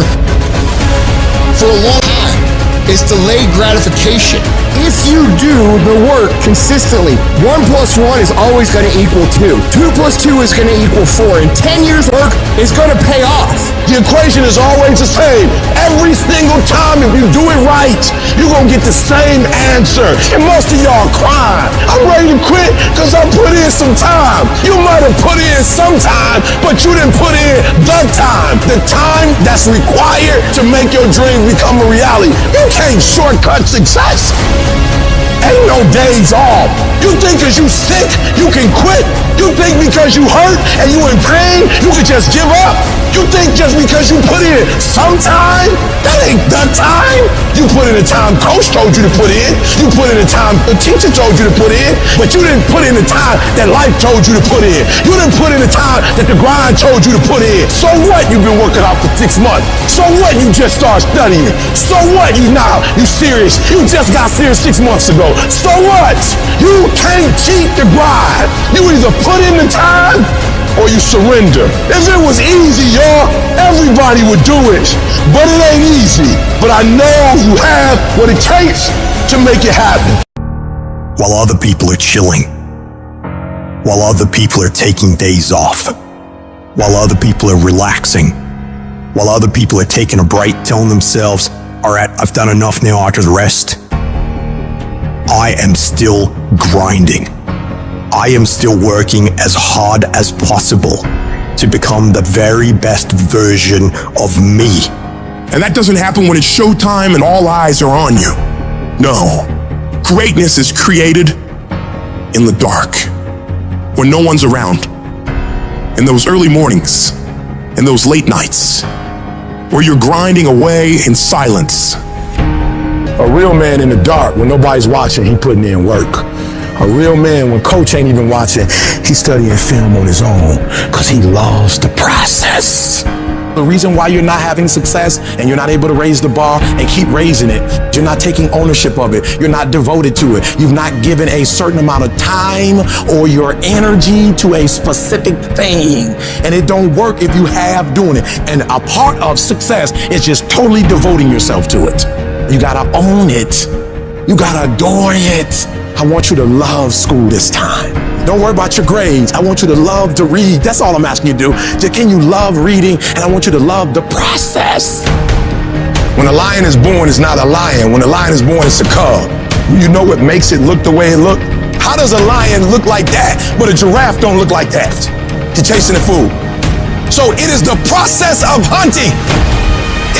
a long time. It's delayed gratification. If you do the work consistently, 1 + 1 is always going to equal 2. 2 + 2 is going to equal 4. And 10 years work is going to pay off. The equation is always the same. Every single time, if you do it right, you're going to get the same answer. And most of y'all crying. I'm ready to quit because I put in some time. You might have put in some time, but you didn't put in the time that's required to make your dream become a reality. You can't shortcut success. Ain't no days off. You think because you sick, you can quit. You think because you hurt and you in pain, you can just give up. You think just because you put in some time, that ain't the time. You put in the time coach told you to put in. You put in the time the teacher told you to put in. But you didn't put in the time that life told you to put in. You didn't put in the time that the grind told you to put in. So what? You've been working out for 6 months. So what? You just started studying. So what? You serious. You just got serious 6 months ago. So what? You can't cheat the grind. You either put in the time or you surrender. If it was easy, y'all, everybody would do it. But it ain't easy. But I know you have what it takes to make it happen. While other people are chilling, while other people are taking days off, while other people are relaxing, while other people are taking a break, telling themselves, all right, I've done enough now, I can rest, I am still grinding. I am still working as hard as possible to become the very best version of me. And that doesn't happen when it's showtime and all eyes are on you. No. Greatness is created in the dark, when no one's around. In those early mornings, in those late nights, where you're grinding away in silence. A real man in the dark, when nobody's watching, he putting in work. A real man, when coach ain't even watching, he's studying film on his own, because he loves the process. The reason why you're not having success and you're not able to raise the bar and keep raising it, you're not taking ownership of it. You're not devoted to it. You've not given a certain amount of time or your energy to a specific thing. And it don't work if you have doing it. And a part of success is just totally devoting yourself to it. You gotta own it. You gotta adore it. I want you to love school this time. Don't worry about your grades. I want you to love to read. That's all I'm asking you to do. Just can you love reading? And I want you to love the process. When a lion is born, it's not a lion. When a lion is born, it's a cub. You know what makes it look the way it look? How does a lion look like that, but a giraffe don't look like that? He's chasing the food. So it is the process of hunting.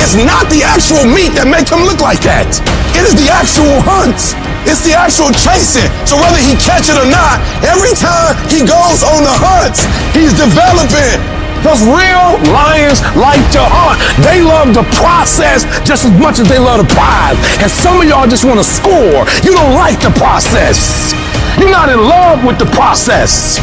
It's not the actual meat that makes him look like that. It is the actual hunt. It's the actual chasing. So whether he catch it or not, every time he goes on the hunt, he's developing. Because real lions like to hunt. They love the process just as much as they love the prize. And some of y'all just want to score. You don't like the process. You're not in love with the process.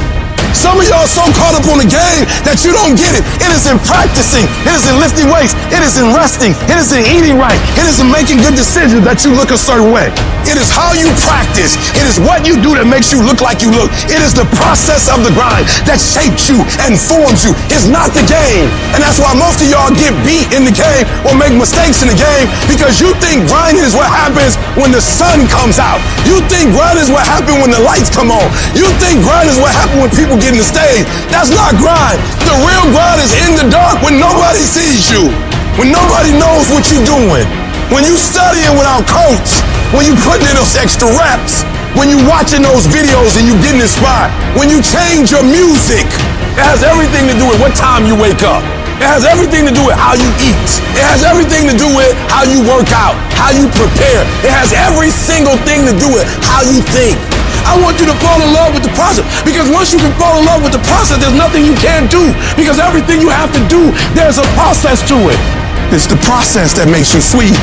Some of y'all so caught up on the game that you don't get it. It is in practicing. It is in lifting weights. It is in resting. It is in eating right. It is in making good decisions that you look a certain way. It is how you practice. It is what you do that makes you look like you look. It is the process of the grind that shapes you and forms you. It's not the game. And that's why most of y'all get beat in the game or make mistakes in the game, because you think grinding is what happens when the sun comes out. You think grinding is what happens when the lights come on. You think grinding is what happens when people get in the stage. That's not grind. The real grind is in the dark when nobody sees you, when nobody knows what you're doing, when you studying without coach, when you putting in those extra reps, when you watching those videos and you getting inspired, when you change your music. It has everything to do with what time you wake up. It has everything to do with how you eat. It has everything to do with how you work out, how you prepare. It has every single thing to do with how you think. I want you to fall in love with the process, because once you can fall in love with the process, there's nothing you can't do, because everything you have to do, there's a process to it. It's the process that makes you sweet.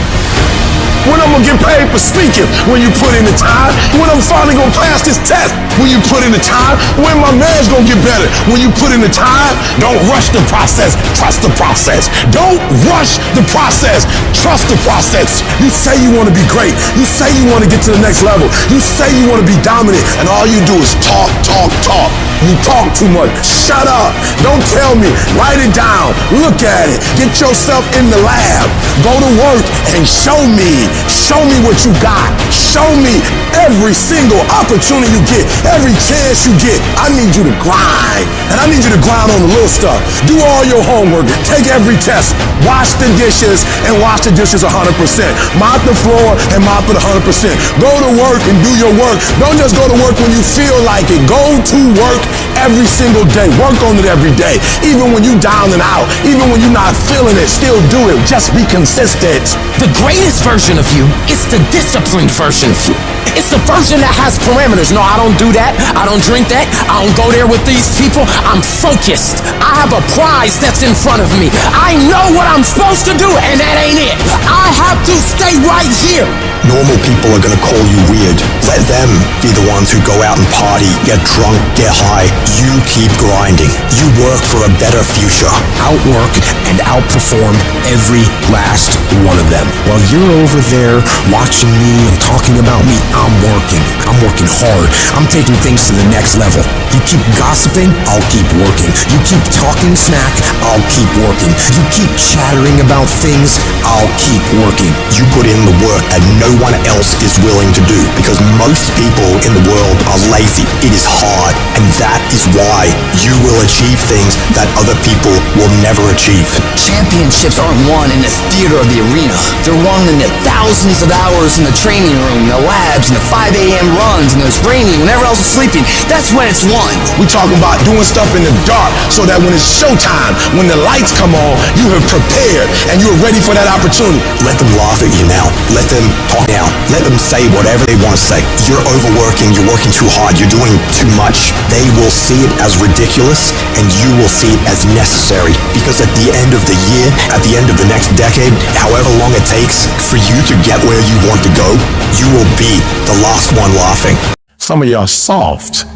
When I'm gonna get paid for speaking? When you put in the time. When I'm finally gonna pass this test? When you put in the time. When my man's gonna get better? When you put in the time. Don't rush the process. Trust the process. Don't rush the process. Trust the process. You say you wanna be great. You say you wanna get to the next level. You say you wanna be dominant, and all you do is talk, talk, talk. You talk too much. Shut up. Don't tell me. Write it down. Look at it. Get yourself in the lab. Go to work and show me. Show me what you got. Show me every single opportunity you get, every chance you get. I need you to grind. And I need you to grind on the little stuff. Do all your homework. Take every test. Wash the dishes and wash the dishes 100%. Mop the floor and mop it 100%. Go to work and do your work. Don't just go to work when you feel like it. Go to work every single day. Work on it every day. Even when you down and out. Even when you're not feeling it, still do it. Just be consistent. The greatest version of you is the disciplined version of you. It's the version that has parameters. No, I don't do that. I don't drink that. I don't go there with these people. I'm focused. I have a prize that's in front of me. I know what I'm supposed to do, and that ain't it. I have to stay right here. Normal people are gonna call you weird. Let them be the ones who go out and party, get drunk, get high. You keep grinding. You work for a better future. Outwork and outperform every last one of them. While you're over there watching me and talking talking about me, I'm working. I'm working hard. I'm taking things to the next level. You keep gossiping, I'll keep working. You keep talking smack, I'll keep working. You keep chattering about things, I'll keep working. You put in the work that no one else is willing to do, because most people in the world are lazy. It is hard, and that is why you will achieve things that other people will never achieve. Championships aren't won in the theater or the arena. They're won in the thousands of hours in the training room, the labs, and the 5 a.m. runs, and it's raining when everyone else is sleeping. That's when it's won. We talking about doing stuff in the dark so that when it's showtime, when the lights come on, you have prepared and you're ready for that opportunity. Let them laugh at you now. Let them talk down. Let them say whatever they want to say. You're overworking. You're working too hard. You're doing too much. They will see it as ridiculous, and you will see it as necessary. Because at the end of the year, at the end of the next decade, however long it takes for you to get where you want to go, you will be the last one laughing. Some of y'all soft.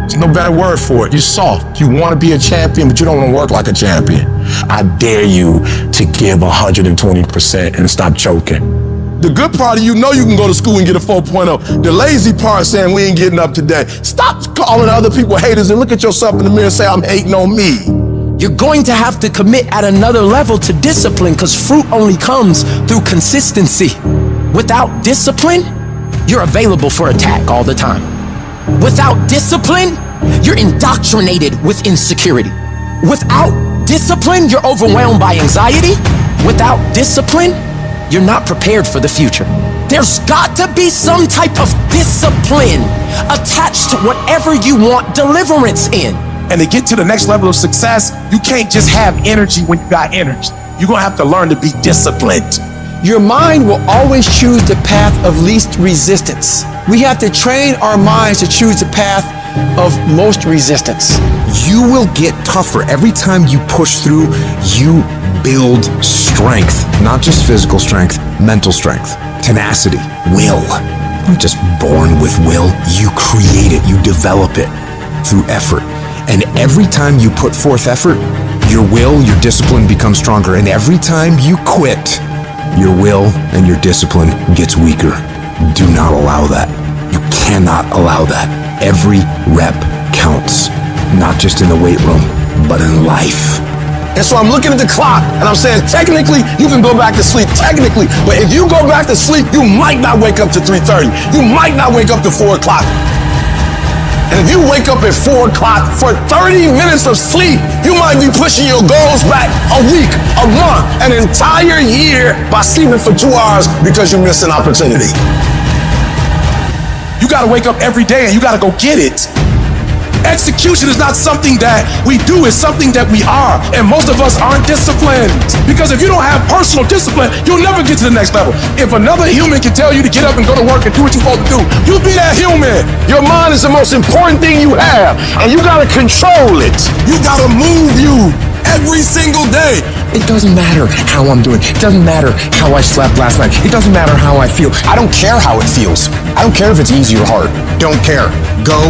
There's no better word for it. You're soft. You want to be a champion, but you don't want to work like a champion. I dare you to give 120% and stop choking. The good part of you know you can go to school and get a 4.0. The lazy part saying we ain't getting up today. Stop calling other people haters and look at yourself in the mirror and say, I'm hating on me. You're going to have to commit at another level to discipline, because fruit only comes through consistency. Without discipline, you're available for attack all the time. Without discipline, you're indoctrinated with insecurity. Without discipline, you're overwhelmed by anxiety. Without discipline, you're not prepared for the future. There's got to be some type of discipline attached to whatever you want deliverance in. And to get to the next level of success, you can't just have energy when you got energy. You're gonna have to learn to be disciplined. Your mind will always choose the path of least resistance. We have to train our minds to choose the path of most resistance. You will get tougher. Every time you push through, you build strength. Not just physical strength, mental strength, tenacity, will. You're not just born with will. You create it, you develop it through effort. And every time you put forth effort, your will, your discipline becomes stronger. And every time you quit, your will and your discipline gets weaker. Do not allow that. You cannot allow that. Every rep counts, not just in the weight room, but in life. And so I'm looking at the clock and I'm saying, technically, you can go back to sleep, technically. But if you go back to sleep, you might not wake up to 3:30. You might not wake up to 4 o'clock. And if you wake up at 4 o'clock for 30 minutes of sleep, you might be pushing your goals back a week, a month, an entire year by sleeping for 2 hours because you missed an opportunity. You gotta wake up every day and you gotta go get it. Execution is not something that we do, it's something that we are. And most of us aren't disciplined. Because if you don't have personal discipline, you'll never get to the next level. If another human can tell you to get up and go to work and do what you're supposed to do, you'll be that human. Your mind is the most important thing you have, and you gotta control it. You gotta move you every single day. It doesn't matter how I'm doing. It doesn't matter how I slept last night. It doesn't matter how I feel. I don't care how it feels. I don't care if it's easy or hard. Don't care. Go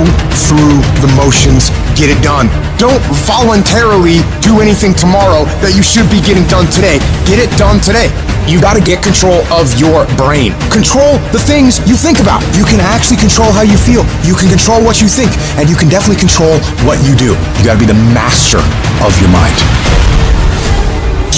through the motions. Get it done. Don't voluntarily do anything tomorrow that you should be getting done today. Get it done today. You gotta get control of your brain. Control the things you think about. You can actually control how you feel. You can control what you think, and you can definitely control what you do. You gotta be the master of your mind.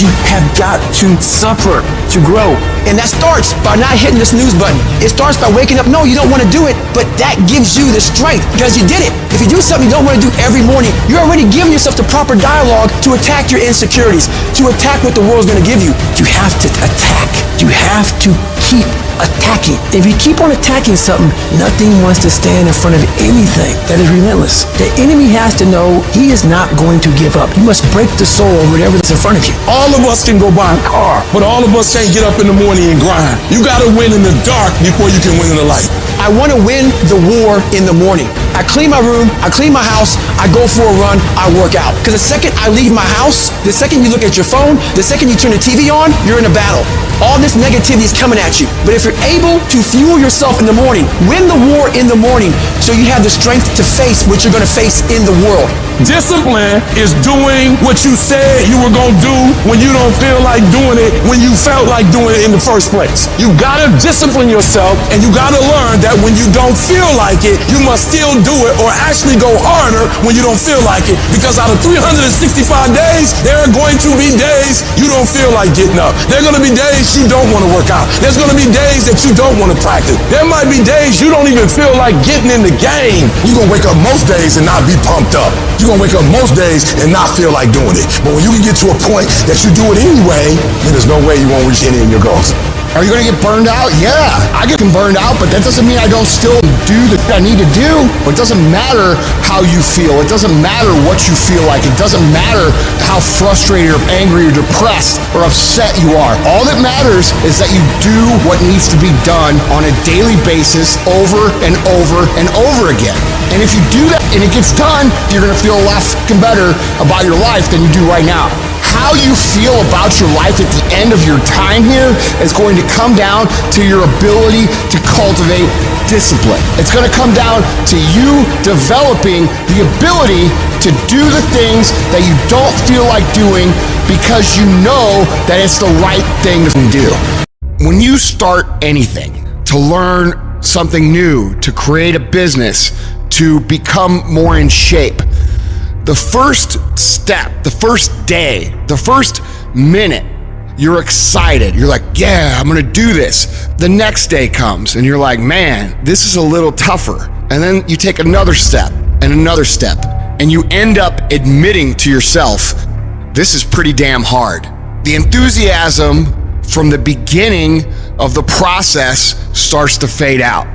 You have got to suffer to grow. And that starts by not hitting the snooze button. It starts by waking up. No, you don't want to do it, but that gives you the strength because you did it. If you do something you don't want to do every morning, you're already giving yourself the proper dialogue to attack your insecurities, to attack what the world's going to give you. You have to attack. You have to keep attacking. If you keep on attacking something, nothing wants to stand in front of anything that is relentless. The enemy has to know he is not going to give up. You must break the soul of whatever is in front of you. All of us can go buy a car, but all of us can't get up in the morning and grind. You gotta win in the dark before you can win in the light. I want to win the war in the morning. I clean my room, I clean my house, I go for a run, I work out. Because the second I leave my house, the second you look at your phone, the second you turn the TV on, you're in a battle. All this negativity is coming at you. But if you're able to fuel yourself in the morning, win the war in the morning, so you have the strength to face what you're going to face in the world. Discipline is doing what you said you were going to do when you don't feel like doing it, when you felt like doing it in the first place. You got to discipline yourself, and you got to learn that when you don't feel like it, you must still do it or actually go harder when you don't feel like it. Because out of 365 days, there are going to be days you don't feel like getting up. There are going to be days you don't want to work out. There's going to be days that you don't want to practice. There might be days you don't even feel like getting in the game. You're going to wake up most days and not be pumped up. You're going to wake up most days and not feel like doing it. But when you can get to a point that you do it anyway, then there's no way you won't reach any of your goals. Are you going to get burned out? Yeah, I get burned out, but that doesn't mean I don't still do the thing I need to do. It doesn't matter how you feel. It doesn't matter what you feel like. It doesn't matter how frustrated or angry or depressed or upset you are. All that matters is that you do what needs to be done on a daily basis over and over and over again. And if you do that and it gets done, you're going to feel a lot fucking better about your life than you do right now. How you feel about your life at the end of your time here is going to come down to your ability to cultivate discipline. It's going to come down to you developing the ability to do the things that you don't feel like doing because you know that it's the right thing to do. When you start anything, to learn something new, to create a business, to become more in shape, the first step, the first day, the first minute, you're excited. You're like, yeah, I'm gonna do this. The next day comes and you're like, man, this is a little tougher. And then you take another step and another step, and you end up admitting to yourself, this is pretty damn hard. The enthusiasm from the beginning of the process starts to fade out.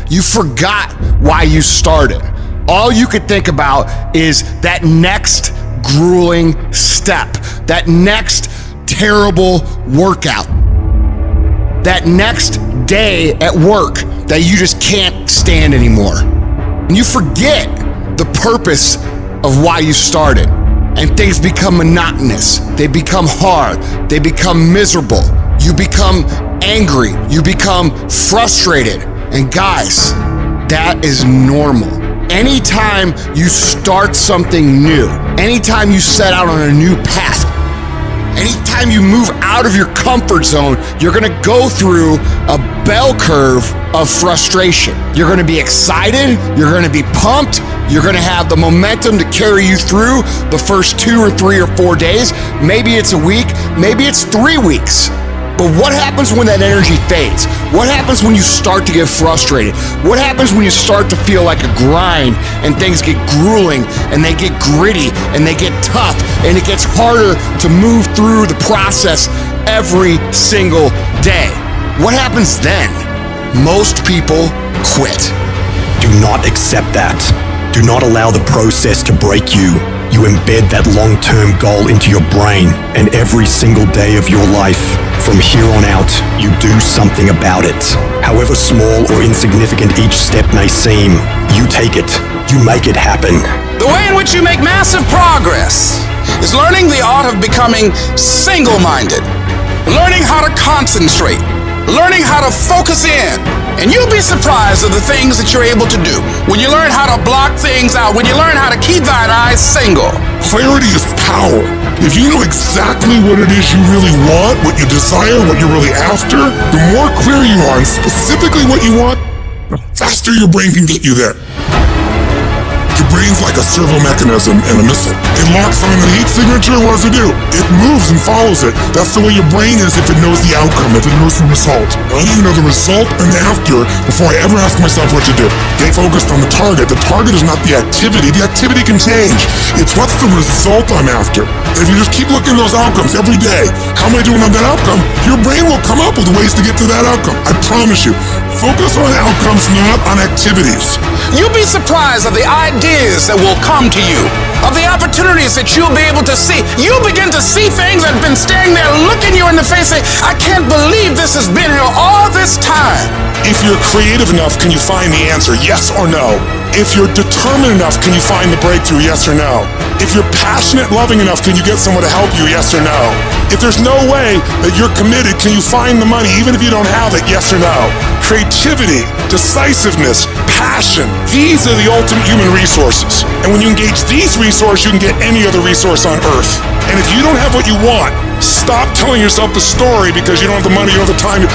You forgot why you started. All you could think about is that next grueling step, that next terrible workout, that next day at work that you just can't stand anymore. And you forget the purpose of why you started. And things become monotonous. They become hard. They become miserable. You become angry. You become frustrated. And guys, that is normal. Anytime you start something new, anytime you set out on a new path, anytime you move out of your comfort zone, you're gonna go through a bell curve of frustration. You're gonna be excited, you're gonna be pumped, you're gonna have the momentum to carry you through the first 2 or 3 or 4 days. Maybe it's a week, maybe it's 3 weeks. But what happens when that energy fades? What happens when you start to get frustrated? What happens when you start to feel like a grind and things get grueling and they get gritty and they get tough and it gets harder to move through the process every single day? What happens then? Most people quit. Do not accept that. Do not allow the process to break you. You embed that long-term goal into your brain, and every single day of your life, from here on out, you do something about it. However small or insignificant each step may seem, you take it, you make it happen. The way in which you make massive progress is learning the art of becoming single-minded, learning how to concentrate, learning how to focus in. And you'll be surprised at the things that you're able to do when you learn how to block things out, when you learn how to keep thine eyes single. Clarity is power. If you know exactly what it is you really want, what you desire, what you're really after, the more clear you are on specifically what you want, the faster your brain can get you there. Your brain's like a servo mechanism and a missile. It locks on the heat signature, what does it do? It moves and follows it. That's the way your brain is if it knows the outcome, if it knows the result. I need to know the result and the after before I ever ask myself what to do. Get focused on the target. The target is not the activity. The activity can change. It's what's the result I'm after. If you just keep looking at those outcomes every day, how am I doing on that outcome? Your brain will come up with ways to get to that outcome. I promise you. Focus on outcomes, not on activities. You'll be surprised at the ideas that will come to you, of the opportunities that you'll be able to see. You'll begin to see things that have been staring there, looking you in the face, saying, I can't believe this has been here all this time. If you're creative enough, can you find the answer, yes or no? If you're determined enough, can you find the breakthrough? Yes or no? If you're passionate, loving enough, can you get someone to help you? Yes or no? If there's no way that you're committed, can you find the money even if you don't have it? Yes or no? Creativity, decisiveness, passion, these are the ultimate human resources. And when you engage these resources, you can get any other resource on earth. And if you don't have what you want, stop telling yourself the story because you don't have the money, you don't have the time.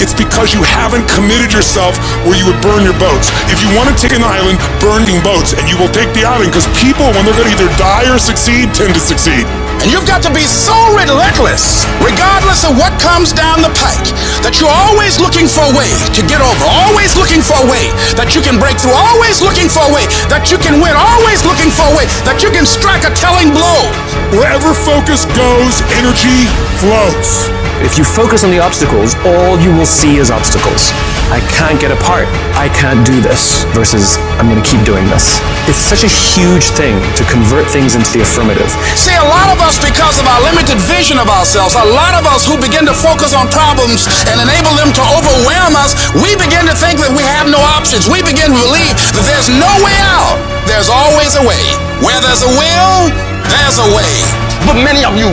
It's because you haven't committed yourself where you would burn your boats. If you want to take an island, burning boats, and you will take the island because people, when they're going to either die or succeed, tend to succeed. And you've got to be so relentless, regardless of what comes down the pike, that you're always looking for a way to get over, always looking for a way that you can break through, always looking for a way that you can win, always looking for a way that you can strike a telling blow. Wherever focus goes, energy flows. If you focus on the obstacles, all you will see is obstacles. I can't get apart. I can't do this versus I'm going to keep doing this. It's such a huge thing to convert things into the affirmative. See, a lot of us, because of our limited vision of ourselves, a lot of us who begin to focus on problems and enable them to overwhelm us, we begin to think that we have no options. We begin to believe that there's no way out. There's always a way. Where there's a will, there's a way. But many of you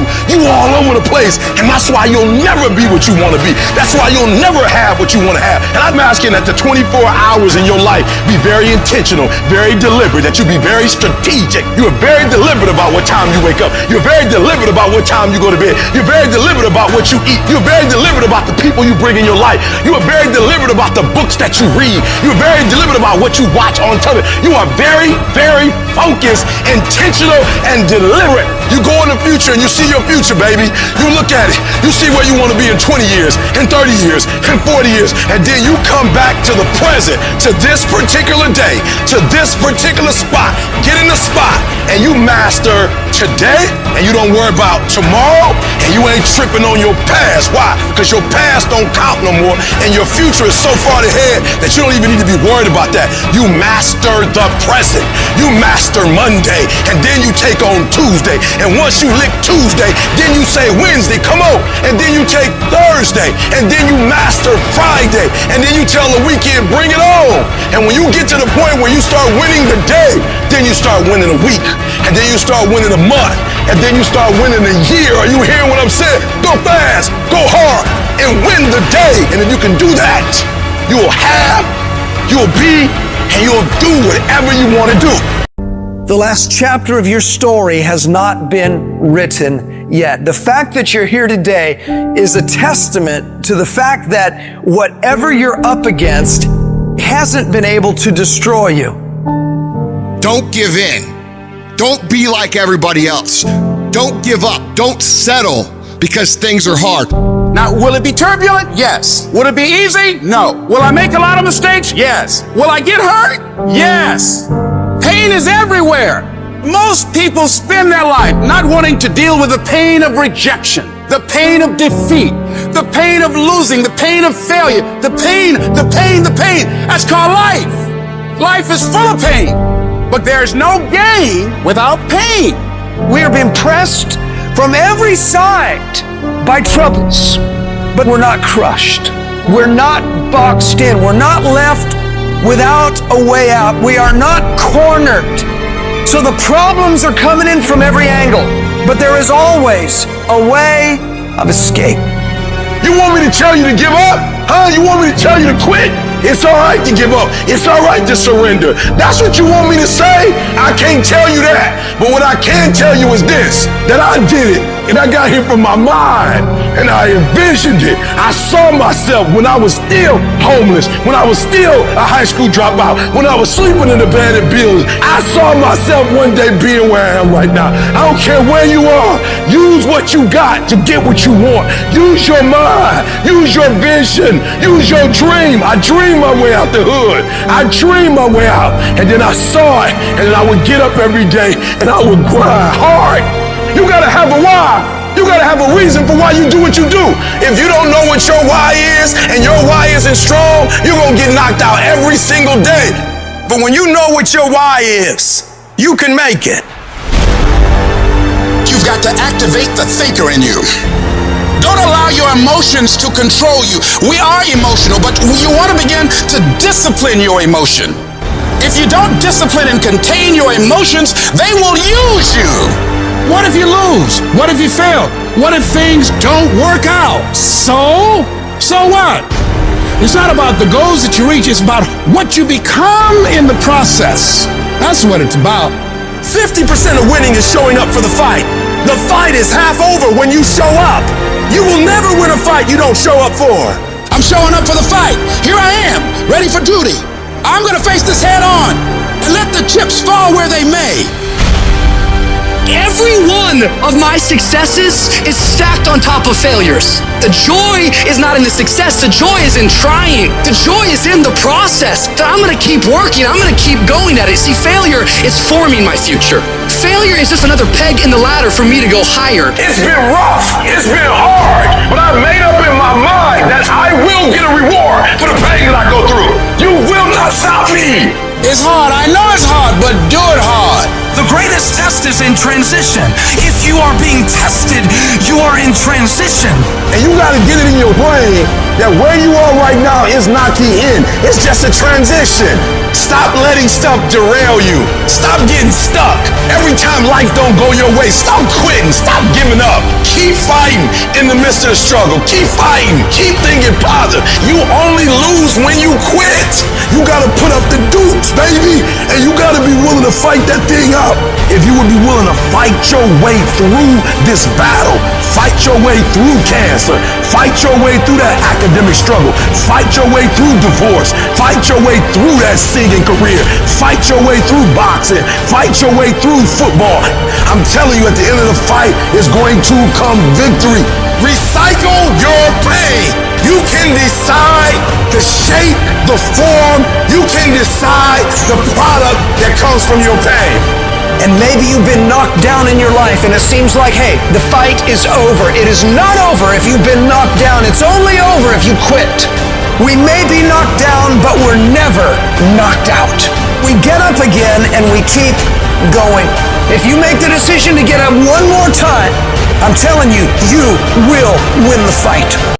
all over the place, and that's why you'll never be what you want to be. That's why you'll never have what you want to have. And I'm asking that the 24 hours in your life be very intentional, very deliberate, that you be very strategic. You are very deliberate about what time you wake up. You're very deliberate about what time you go to bed. You're very deliberate about what you eat. You're very deliberate about the people you bring in your life. You are very deliberate about the books that you read. You're very deliberate about what you watch on television. You are very, very focused, intentional, and deliberate. You go in the future and you see your future, baby. You look at it. You see where you want to be in 20 years, in 30 years, in 40 years. And then you come back to the present, to this particular day, to this particular spot. Get in the spot and you master today and you don't worry about tomorrow and you ain't tripping on your past. Why? Because your past don't count no more and your future is so far ahead that you don't even need to be worried about that. You master the present. You master Monday and then you take on Tuesday. And once you lick Tuesday, then you say Wednesday, come on. And then you take Thursday. And then you master Friday. And then you tell the weekend, bring it on. And when you get to the point where you start winning the day, then you start winning a week. And then you start winning a month. And then you start winning a year. Are you hearing what I'm saying? Go fast, go hard, and win the day. And if you can do that, you will have, you'll be, and you'll do whatever you want to do. The last chapter of your story has not been written yet. The fact that you're here today is a testament to the fact that whatever you're up against hasn't been able to destroy you. Don't give in. Don't be like everybody else. Don't give up. Don't settle because things are hard. Now, will it be turbulent? Yes. Will it be easy? No. Will I make a lot of mistakes? Yes. Will I get hurt? Yes. Pain is everywhere. Most people spend their life not wanting to deal with the pain of rejection, the pain of defeat, the pain of losing, the pain of failure, the pain. That's called life. Life is full of pain, but there's no gain without pain. We are being pressed from every side by troubles, but we're not crushed. We're not boxed in. We're not left without a way out. We are not cornered. So the problems are coming in from every angle, but there is always a way of escape. You want me to tell you to give up? Huh? You want me to tell you to quit? It's all right to give up. It's all right to surrender. That's what you want me to say? I can't tell you that. But what I can tell you is this, that I did it. And I got here from my mind, and I envisioned it. I saw myself when I was still homeless, when I was still a high school dropout, when I was sleeping in abandoned buildings. I saw myself one day being where I am right now. I don't care where you are. Use what you got to get what you want. Use your mind. Use your vision. Use your dream. I dreamed my way out the hood. I dreamed my way out, and then I saw it, and then I would get up every day, and I would grind hard. You gotta have a why. You gotta have a reason for why you do what you do. If you don't know what your why is, and your why isn't strong, you're gonna get knocked out every single day. But when you know what your why is, you can make it. You've got to activate the thinker in you. Don't allow your emotions to control you. We are emotional, but you want to begin to discipline your emotion. If you don't discipline and contain your emotions, they will use you. What if you lose? What if you fail? What if things don't work out? So what? It's not about the goals that you reach, it's about what you become in the process. That's what it's about. 50% of winning is showing up for the fight. The fight is half over when you show up. You will never win a fight you don't show up for. I'm showing up for the fight. Here I am, ready for duty. I'm gonna face this head on and let the chips fall where they may. Every one of my successes is stacked on top of failures. The joy is not in the success, the joy is in trying. The joy is in the process. That I'm gonna keep working, I'm gonna keep going at it. See, failure is forming my future. Failure is just another peg in the ladder for me to go higher. It's been rough, it's been hard, but I made up in my mind that I will get a reward for the pain that I go through. You will not stop me. It's hard, I know it's hard, but do it hard. The greatest test is in transition. If you are being tested, you are in transition. And you gotta get it in your brain that where you are right now is not the end. It's just a transition. Stop letting stuff derail you. Stop getting stuck. Every time life don't go your way, stop quitting. Stop giving up. Keep fighting in the midst of the struggle. Keep fighting. Keep thinking positive. You only lose when you quit. You gotta put up the dukes, baby. And you gotta be willing to fight that thing out. If you would be willing to fight your way through this battle, fight your way through cancer, fight your way through that academic struggle, fight your way through divorce, fight your way through that singing career, fight your way through boxing, fight your way through football. I'm telling you, at the end of the fight is going to come victory. Recycle your pain. You can decide the shape, the form. You can decide the product that comes from your pain. And maybe you've been knocked down in your life and it seems like, hey, the fight is over. It is not over if you've been knocked down. It's only over if you quit. We may be knocked down, but we're never knocked out. We get up again and we keep going. If you make the decision to get up one more time, I'm telling you, you will win the fight.